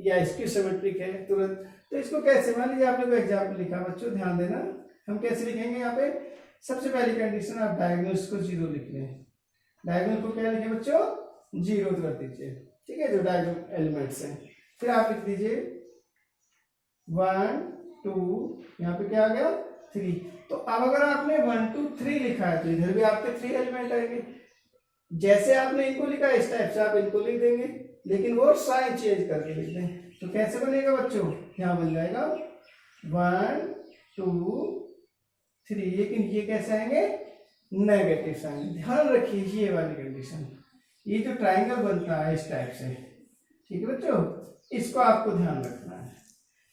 या स्क्यू सिमेट्रिक है तुरंत। तो इसको कैसे, मान लीजिए आपने कोई एग्जांपल लिखा बच्चों, ध्यान देना, हम कैसे लिखेंगे? यहाँ पे सबसे पहली कंडीशन, आप डायगोनल्स को 0 लिख लें। डायगोनल को क्या लिखे बच्चों? 0 कर दीजिए, ठीक है, जो डायगोनल एलिमेंट्स हैं। फिर आप लिख दीजिए 1 2, यहाँ पे क्या आ गया? 3। तो अब अगर आपने 1 2 3 लिखा है तो इधर भी आपके 3 एलिमेंट आएंगे। जैसे आपने इनको लिखा है इस टाइप से आप इनको लिख देंगे, लेकिन वो साइन चेंज करके लिख दें। तो कैसे बनेगा बच्चों? यहाँ बन जाएगा 1 2 3, लेकिन ये कैसे आएंगे? Negative sign. ध्यान रखिए ये वाली कंडीशन, ये जो ट्राइंगल बनता है इस टाइप से, ठीक है बच्चों, इसको आपको ध्यान रखना है।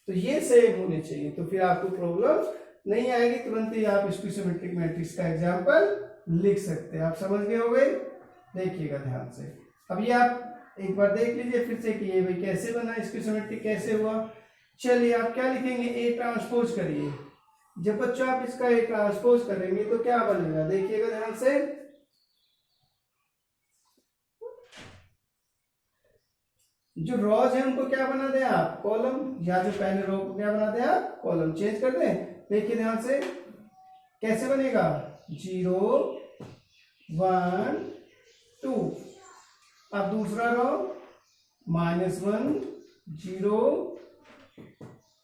तो ये सेम होने चाहिए, तो फिर आपको प्रॉब्लम नहीं आएगी, तुरंत ही आप स्क्यू सिमेट्रिक मैट्रिक्स का एग्जांपल लिख सकते हैं। आप समझ गए होंगे, देखिएगा ध्यान से। अब ये आप एक बार देख लीजिए फिर से कि ये भाई कैसे बना, स्क्यू सिमेट्रिक कैसे हुआ। चलिए आप क्या लिखेंगे? ए ट्रांसपोज करिए। जब बच्चों आप इसका ए ट्रांसपोज करेंगे तो क्या बनेगा? देखिएगा ध्यान से, जो रॉज है उनको क्या बना दें आप? कॉलम, या जो पहले रो को क्या बना दें आप? कॉलम। चेंज कर दें, देखिए ध्यान से कैसे बनेगा? 0 1 2। अब दूसरा रो -1 0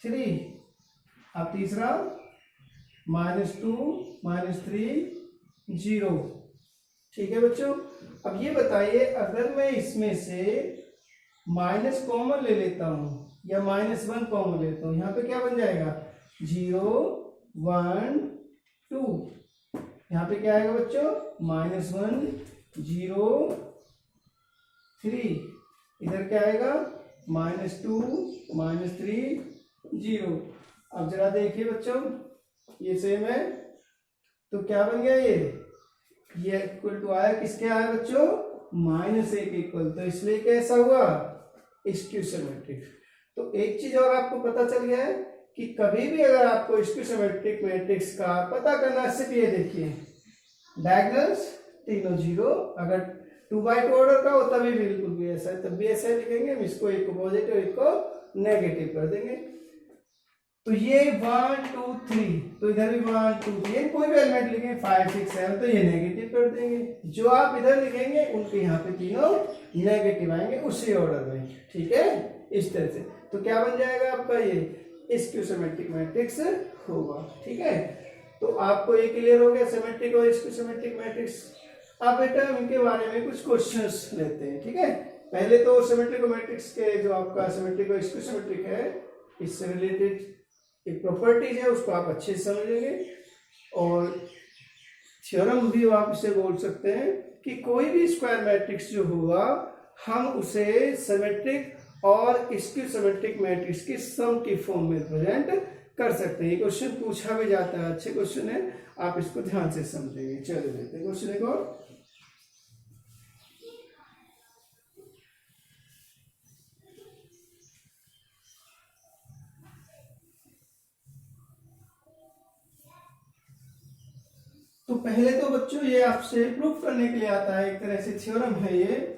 3। अब तीसरा -2 -3 0। ठीक है बच्चों, अब ये बताइए, अगर मैं इसमें से माइनस कॉमन ले लेता हूं या -1 कॉमन लेता हूं, यहाँ पे क्या बन जाएगा? 0 1 2। यहाँ पे क्या आएगा बच्चों? -1 0 3। इधर क्या आएगा? -2 -3 0। अब जरा देखिए बच्चों, ये सेम है, तो क्या बन गया? ये इक्वल टू आया, किसके आया बच्चों? -1 इक्वल, तो इसलिए कैसा हुआ? Skew symmetric. तो एक चीज और आपको पता चल गया है कि कभी भी अगर आपको स्क्यू सिमेट्रिक मैट्रिक्स का पता करना, सिर्फ ये देखिए, डायगोनल्स तीनों 0, अगर 2x2 ऑर्डर का हो तभी बिल्कुल भी ऐसा है, तब भी ऐसा ही लिखेंगे हम इसको, एक को पॉजिटिव एक को नेगेटिव कर देंगे। तो ये 1 2 3, तो इधर भी 1 2 3, कोई भी एलिमेंट लिखेंगे 5 6 7, तो ये नेगेटिव कर देंगे। जो आप इधर लिखेंगे उनके यहाँ पे तीनों नेगेटिव आएंगे उसी ऑर्डर में, ठीक है, इस तरह से। तो क्या बन जाएगा आपका? ये स्क्यू सिमेट्रिक मैट्रिक्स होगा। ठीक है, तो आपको ये क्लियर हो गया सिमेट्रिक और स्क्यू सिमेट्रिक मैट्रिक्स। अब बेटा इनके बारे में कुछ क्वेश्चंस लेते हैं। ठीक है, पहले तो सिमेट्रिक मैट्रिक्स के जो आपका सिमेट्रिक और स्क्यू सिमेट्रिक है, इससे रिलेटेड एक प्रॉपर्टीज है, उसको आप अच्छे से समझेंगे, और थ्योरम भी आप इसे बोल सकते हैं कि कोई भी स्क्वायर मैट्रिक्स जो होगा हम उसे सिमेट्रिक और स्क्यू सिमेट्रिक मैट्रिक्स की सम की फॉर्म में रिप्रेजेंट कर सकते हैं। क्वेश्चन पूछा भी जाता है, अच्छे क्वेश्चन है, आप इसको ध्यान से समझेंगे। चलिए देखते हैं क्वेश्चन एक और। तो पहले तो बच्चों ये आपसे प्रूफ करने के लिए आता है, एक तरह से थ्योरम है ये।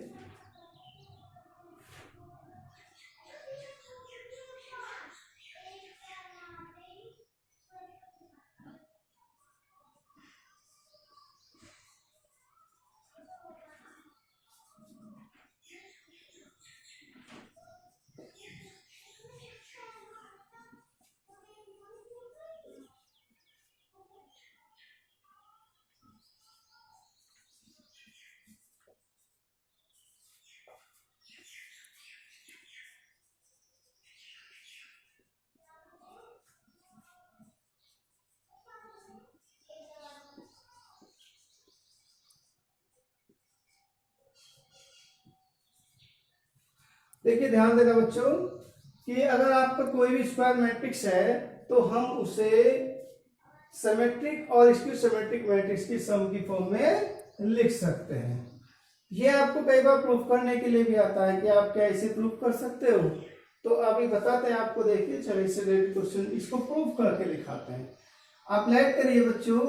देखिए ध्यान देना बच्चों कि अगर आपका कोई भी स्क्वायर मैट्रिक्स है तो हम उसे सिमेट्रिक और स्क्यू सिमेट्रिक मैट्रिक्स की सम की फॉर्म में लिख सकते हैं। ये आपको कई बार प्रूफ करने के लिए भी आता है कि आप क्या इसे प्रूफ कर सकते हो। तो अभी बताते हैं आपको, देखिए चलो इससे रिलेटेड क्वेश्चन इसको प्रूफ करके दिखाते हैं। आप लाइट करिए बच्चों,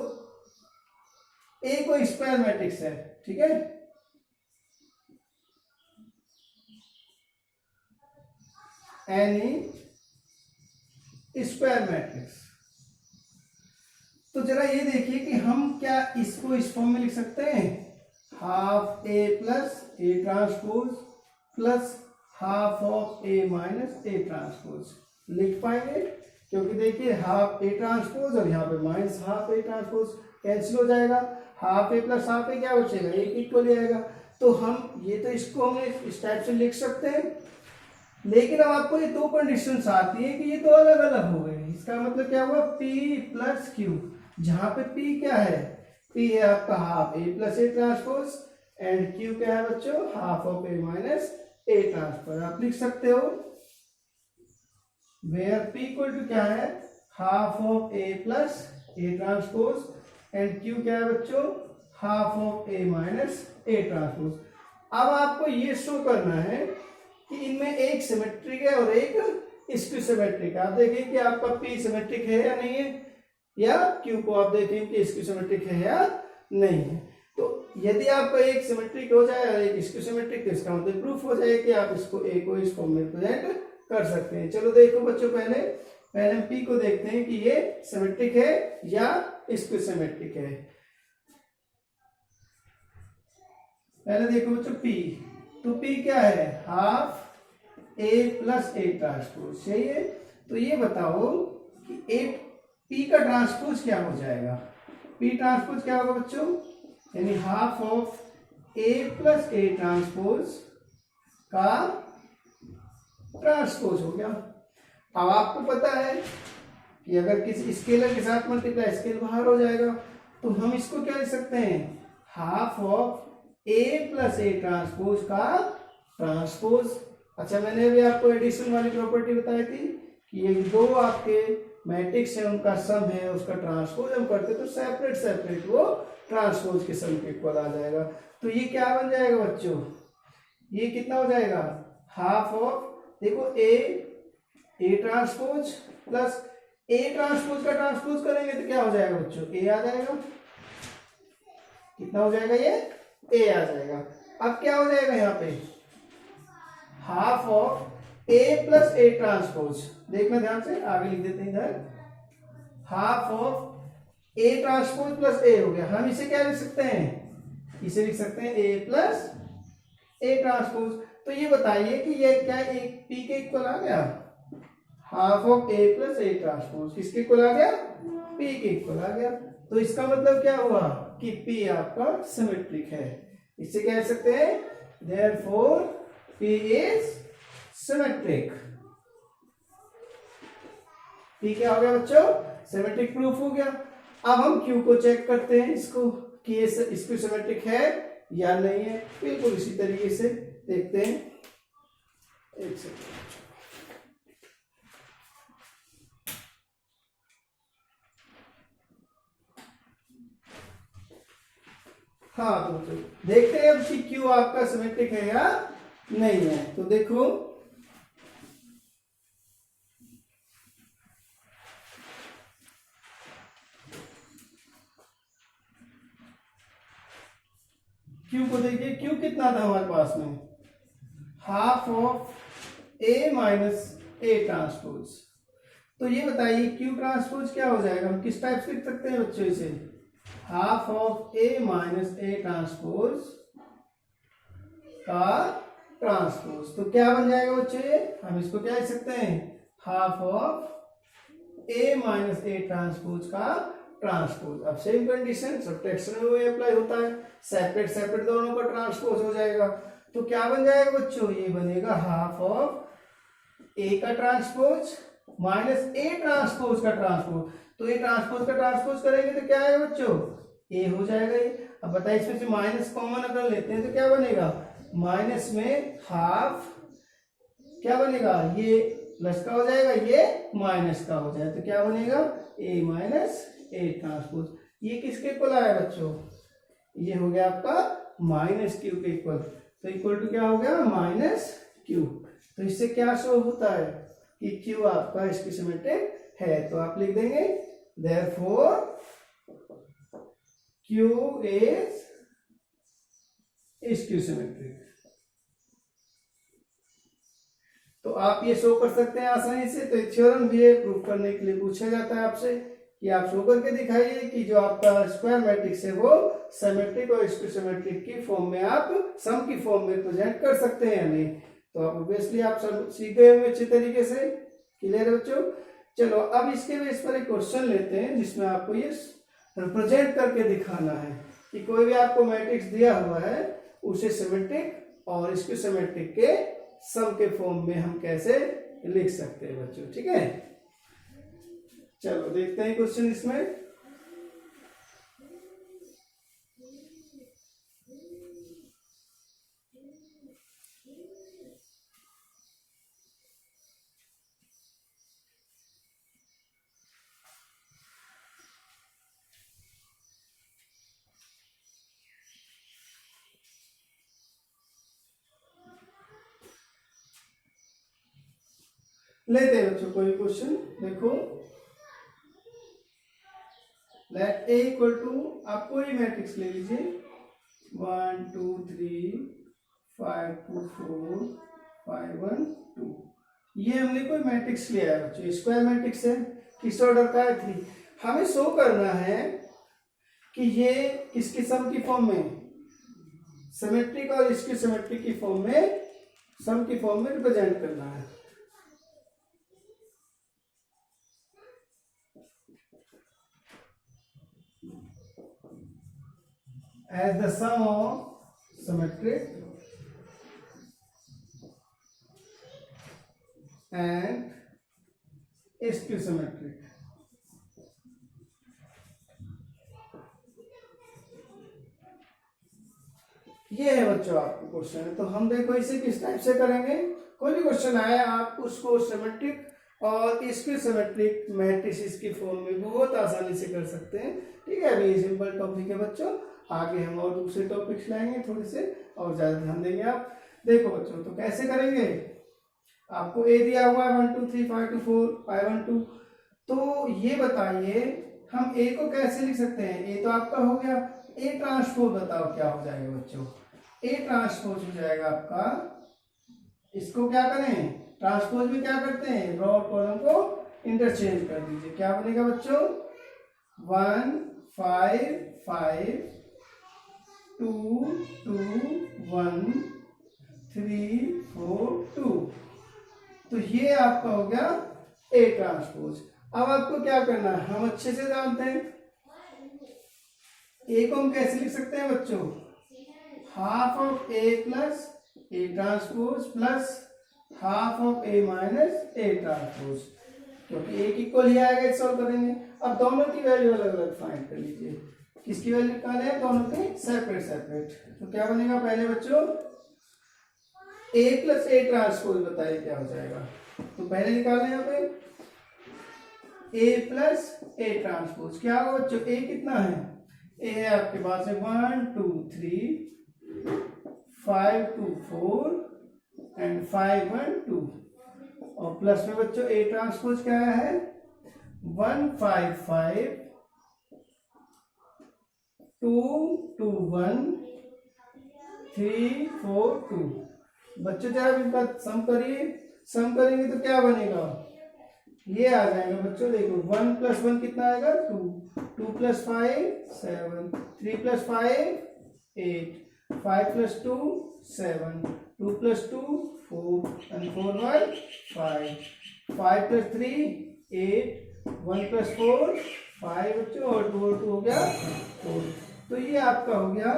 ए कोई स्क्वायर मैट्रिक्स है, ठीक है, एनी स्क्वायर मैट्रिक्स। तो जरा ये देखिए कि हम क्या इसको इस फॉर्म में लिख सकते हैं, half A plus A transpose plus half of A minus A transpose लिख पाएंगे? क्योंकि देखिए हाफ ए ट्रांसपोज और यहाँ पे minus half A transpose cancel हो जाएगा, हाफ ए प्लस हाफ ए क्या बचेगा, एक इक्वल आएगा। तो हम ये तो इसको हम इस टाइप से लिख सकते हैं, लेकिन अब आपको ये दो कंडीशंस आती है कि ये तो अलग अलग हो गए। इसका मतलब क्या हुआ, P प्लस क्यू, जहां पे P क्या है, P है आपका half A plus A transpose and Q क्या है बच्चों, half of A minus A transpose. आप लिख सकते हो वेयर P इक्वल टू क्या है, half of A plus A transpose and Q क्या है बच्चों, half of A minus A transpose. अब आपको ये शो करना है कि इनमें एक सिमेट्रिक है और एक स्क्यू सिमेट्रिक है। आप देखें कि आपका P सिमेट्रिक है या नहीं है, या Q को आप देखें कि स्क्यू सिमेट्रिक है या नहीं है। तो यदि आपका एक सिमेट्रिक हो जाए और एक स्क्यू सिमेट्रिक, तो इसका मतलब प्रूफ हो जाए कि आप इसको ए को इस फॉर्म में रिप्रेजेंट कर सकते हैं। चलो देखो बच्चों, पहले हम P को देखते हैं कि ये सिमेट्रिक है या स्क्यू सिमेट्रिक है। पहले देखो बच्चों P, तो P क्या है, half A plus A transpose, सही है। तो ये बताओ कि ए P का ट्रांसपोज क्या हो जाएगा, P ट्रांसपोज क्या होगा बच्चों, यानी half of A plus A transpose का ट्रांसपोज हो गया। अब आपको पता है कि अगर किसी स्केलर के साथ मल्टीप्लाई, स्केल बाहर हो जाएगा, तो हम इसको क्या लिख सकते हैं, half of A plus A transpose का ट्रांसपोज। अच्छा, मैंने अभी आपको एडिशन वाली प्रॉपर्टी बताई थी कि ये दो आपके मैट्रिक्स है, उनका सम है, उसका ट्रांसपोज हम करते तो सेपरेट सेपरेट वो ट्रांसपोज के सम के इक्वल आ जाएगा। तो ये क्या बन जाएगा बच्चों, ये कितना हो जाएगा, हाफ ऑफ, देखो ए ट्रांसपोज प्लस ए ट्रांसपोज का ट्रांसपोज करेंगे तो क्या हो जाएगा बच्चों, ए आ जाएगा। कितना हो जाएगा, ये ए आ जाएगा। अब क्या हो जाएगा यहाँ पे, half of A plus A transpose, देखना ध्यान से, आगे लिख देते हैं इधर, half of A transpose plus A हो गया। हम इसे क्या लिख सकते हैं, इसे लिख सकते हैं ए प्लस ए ट्रांसपोज। तो ये बताइए कि ये क्या एक पी के इक्वल आ गया, half of A plus A transpose किसके इक्वल आ गया, पी के इक्वल आ गया। तो इसका मतलब क्या हुआ कि पी आपका सिमेट्रिक है। इससे कह सकते हैं therefore P is symmetric. P क्या हो गया बच्चों, सिमेट्रिक प्रूफ हो गया। अब हम क्यू को चेक करते हैं इसको कि ये इसको सिमेट्रिक है या नहीं है। बिल्कुल इसी तरीके से देखते हैं, एक सेकंड। हाँ तो बच्चों देखते हैं अब कि क्यू आपका सिमेट्रिक है या नहीं है। तो देखो क्यू को देखिए, क्यू कितना था हमारे पास में, half of A minus A transpose. तो ये बताइए क्यू ट्रांसपोज क्या हो जाएगा, हम किस टाइप से लिख सकते हैं बच्चों इसे, half of A minus A transpose का ट्रांसपोज। तो क्या बन जाएगा बच्चों ये, हम इसको क्या लिख सकते हैं, half of A minus A transpose का ट्रांसपोज। अब सेम कंडीशन सब्ट्रैक्शन में वही अप्लाई होता है, सेपरेट सेपरेट दोनों का ट्रांसपोज हो जाएगा। तो क्या बन जाएगा बच्चों, ये बनेगा हाफ ऑफ ए का ट्रांसपोज माइनस ए ट्रांसपोज का ट्रांसपोज। तो ये ट्रांसपोज का ट्रांसपोज करेंगे तो क्या आएगा बच्चों, ए हो जाएगा ये। अब बताइए इसमें से माइनस कॉमन अगर लेते हैं तो क्या बनेगा, माइनस में हाफ क्या बनेगा, ये प्लस का हो जाएगा, ये माइनस का हो जाएगा। तो क्या बनेगा, ए माइनस ए ट्रांसपोज। ये किसके इक्वल आया बच्चों, ये हो गया आपका माइनस क्यू के इक्वल। तो इक्वल टू क्या हो गया, माइनस क्यू। तो इससे क्या शो होता है कि क्यू आपका इसकी सिमेट्रिक है। तो आप लिख देंगे therefore Q is skew symmetric. तो आप ये शो कर सकते हैं आसानी से। तो थ्योरम भी प्रूव करने के लिए पूछा जाता है आपसे कि आप शो करके दिखाइए कि जो आपका स्क्वायर मैट्रिक्स है वो सिमेट्रिक और स्क्यू सिमेट्रिक की फॉर्म में आप सम की फॉर्म में प्रेजेंट कर सकते हैं या नहीं। तो आप ऑब्वियसली आप सब सीख गए होंगे अच्छे तरीके से। क्लियर है बच्चों। चलो अब इसके बेस पर एक क्वेश्चन लेते हैं जिसमें आपको ये रिप्रेजेंट करके दिखाना है कि कोई भी आपको मैट्रिक्स दिया हुआ है उसे सिमेट्रिक और स्क्यू सिमेट्रिक के सम के फॉर्म में हम कैसे लिख सकते हैं बच्चों। ठीक है, चलो देखते हैं क्वेश्चन इसमें। लेते हैं बच्चों कोई क्वेश्चन। देखो लेट ए इक्वल टू, आप कोई मैट्रिक्स ले लीजिए 1 2 3 5 2 4 5 1 2। ये हमने कोई मैट्रिक्स लिया है बच्चों, स्क्वायर मैट्रिक्स है, किस ऑर्डर का है 3। हमें शो करना है कि ये किसकी सम की फॉर्म में, सिमेट्रिक और इसकी सिमेट्रिक की फॉर्म में, सम की फॉर्म में रिप्रेजेंट करना है। as the sum of symmetric and skew symmetric। ये है बच्चों आपको क्वेश्चन। तो हम देखो इसे किस टाइप से करेंगे, कोई भी क्वेश्चन आए आप उसको सिमेट्रिक और स्क्यू सिमेट्रिक मैट्रिसेस की फॉर्म में बहुत आसानी से कर सकते हैं। ठीक है, अभी ये सिंपल टॉपिक है बच्चों, आगे हम और दूसरे टॉपिक्स लाएंगे थोड़े से और ज्यादा ध्यान देंगे आप। देखो बच्चों तो कैसे करेंगे, आपको ए दिया हुआ है 1 2 3 5 2 4 5 1 2। तो ये बताइए हम ए को कैसे लिख सकते हैं, ए तो आपका हो गया, ए ट्रांसपोज बताओ क्या हो जाएगा बच्चों, ए ट्रांसपोज हो जाएगा आपका, इसको क्या करें, ट्रांसपोज में क्या करते हैं, रो और कॉलम को इंटरचेंज कर दीजिए। क्या बनेगा बच्चों, 1 5 5 2 2 1 3 4 2। तो ये आपका हो गया ए ट्रांसपोज। अब आपको क्या करना है, हम अच्छे से जानते हैं ए को हम कैसे लिख सकते हैं बच्चों, half of A plus A transpose plus half of A minus A transpose, क्योंकि एक इक्वल ही आएगा, सॉल्व करेंगे। अब दोनों की वैल्यू अलग अलग फाइंड कर लीजिए, किसकी वैल्यू निकाले हैं, दोनों के सेपरेट सेपरेट। तो क्या बनेगा पहले बच्चों, ए प्लस ए ट्रांसपोज बताइए क्या हो जाएगा। तो पहले निकालें यहाँ पे ए प्लस ए ट्रांसपोज, क्या होगा बच्चों, ए कितना है, ए है आपके पास है 1 2 3 5 2 4 एंड 5 1 2 और प्लस में बच्चों ए ट्रांसपोज क्या है 1 5 5 2 2 1 3 4 2। बच्चों जब इनका सम करेंगे तो क्या बनेगा ये आ जाएगा बच्चों देखो 1 + 1 कितना आएगा 2 2 + 5 7 3 + 5 8 5 + 2 7 2 + 2 4 and 4 1 5 5 + 3 8 1 + 4 5 बच्चों और 2 हो गया 4। तो ये आपका हो गया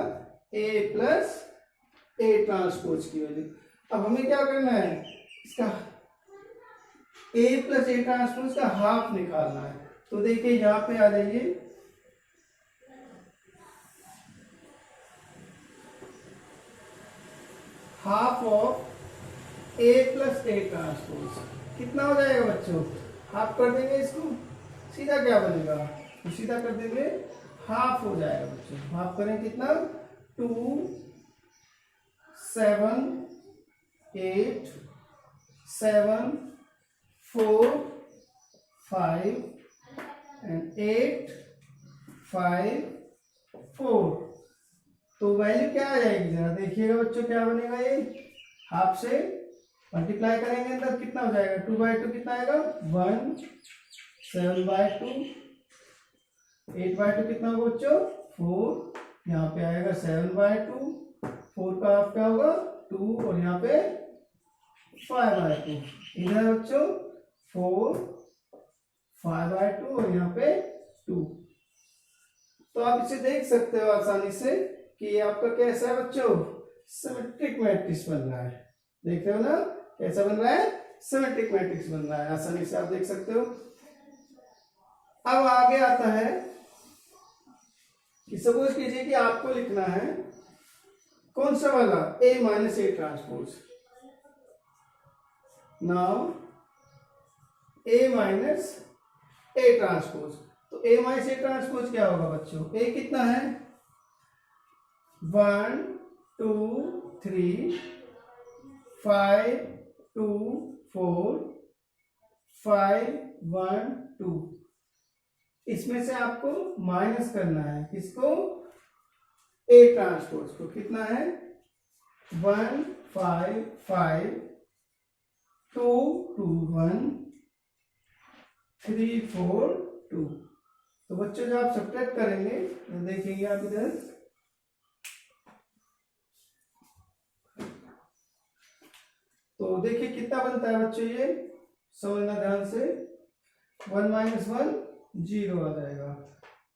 a + a ट्रांसपोज की वैल्यू। अब हमें क्या करना है इसका a + a ट्रांसपोज का हाफ निकालना है। तो देखिए यहां पे आ जाइए half of a + a transpose कितना हो जाएगा बच्चों हाफ कर देंगे इसको सीधा क्या बनेगा तो सीधा कर देंगे हाफ हो जाएगा बच्चों। हाफ करें कितना 2 7 8 7 4 5 and 8 5 4। तो वैल्यू क्या आ जाएगी जरा देखिएगा बच्चों क्या बनेगा ये हाफ से मल्टीप्लाई करेंगे अंदर कितना हो जाएगा 2/2 कितना आएगा 1 7/2 8/2 कितना होगा बच्चों 4 यहाँ पे आएगा 7/2 4 का हाफ क्या होगा 2 और यहाँ पे 5/2 इधर बच्चों 4 5/2 और यहाँ पे 2। तो आप इसे देख सकते हो आसानी से कि ये आपका कैसा है बच्चों सिमेट्रिक मैट्रिक्स बन रहा है। देख रहे हो ना कैसा बन रहा है सिमेट्रिक मैट्रिक्स बन रहा है आसानी से आप देख सकते हो। अब आगे आता है कि सपोज कीजिए कि आपको लिखना है कौन सा वाला a - a transpose. Now a - a transpose तो a - a ट्रांसपोज क्या होगा बच्चों a कितना है 1 2 3 5 2 4 5 1 2। इसमें से आपको माइनस करना है किसको a ट्रांसपोज को कितना है 1 5 5 2 2 1 3 4 2। तो बच्चों जब आप सब्ट्रैक्ट करेंगे तो देखेंगे आप इधर तो देखिए कितना बनता है बच्चों ये समझना ध्यान से 1 - 1 0 आ जाएगा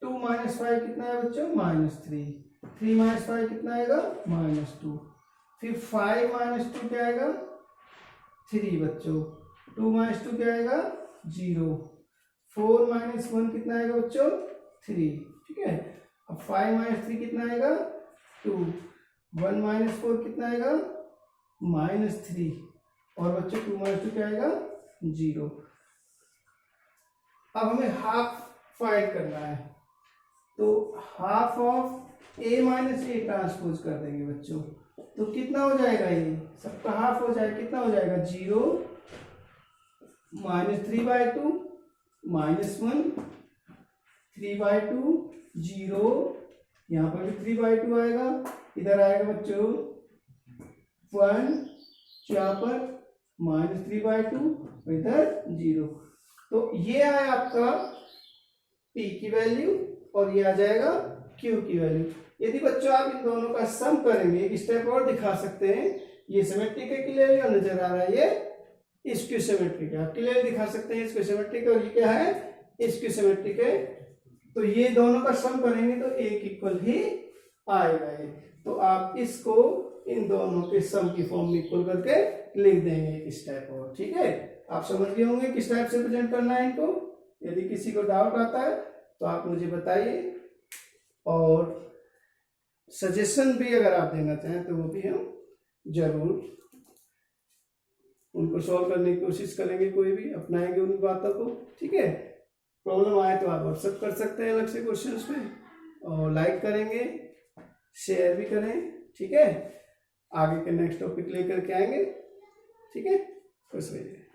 2 - 5 कितना है बच्चों -3 3 - 5 कितना आएगा -2 फिर 5 - 2 क्या आएगा 3 बच्चों 2 - 2 क्या आएगा 0 4 - 1 कितना आएगा बच्चों 3 ठीक है। अब 5 - 3 कितना आएगा 2 1 - 4 कितना आएगा -3 और बच्चों 2 - 2 क्या आएगा 0। अब हमें हाफ फाइंड करना है तो half of a - a transpose कर देंगे बच्चों। तो कितना हो जाएगा ये सबका हाफ हो जाएगा कितना हो जाएगा 0 -3/2 -1 3/2 0 यहाँ पर भी 3/2 आएगा इधर आएगा बच्चों 1 यहाँ पर -3/2 इधर 0। तो ये आया आपका p की वैल्यू और ये आ जाएगा q की वैल्यू। यदि बच्चों आप इन दोनों का सम करेंगे एक स्टेप और दिखा सकते हैं ये सिमेट्रिक है क्लियरली नजर आ रहा है ये स्क्यू सिमेट्रिक है आप क्लियरली दिखा सकते हैं इसको सिमेट्रिक और ये क्या है स्क्यू सिमेट्रिक है। तो ये दोनों का सम करेंगे तो एक इक्वल ही आएगा ये। तो आप इसको इन दोनों के सम की फॉर्म में इक्वल करके लिख देंगे इस टाइप और ठीक है। आप समझ गए होंगे किस टाइप से प्रेजेंट करना है इनको। यदि किसी को डाउट आता है तो आप मुझे बताइए और सजेशन भी अगर आप देना चाहें तो वो भी हम जरूर उनको सॉल्व करने की कोशिश करेंगे कोई भी अपनाएंगे उन बातों को ठीक है। प्रॉब्लम आए तो आप व्हाट्सएप कर सकते हैं अलग से क्वेश्चंस पे और लाइक करेंगे, शेयर भी करें, ठीक है। आगे के नेक्स्ट टॉपिक लेकर के आएंगे, ठीक है। खुश रहिए।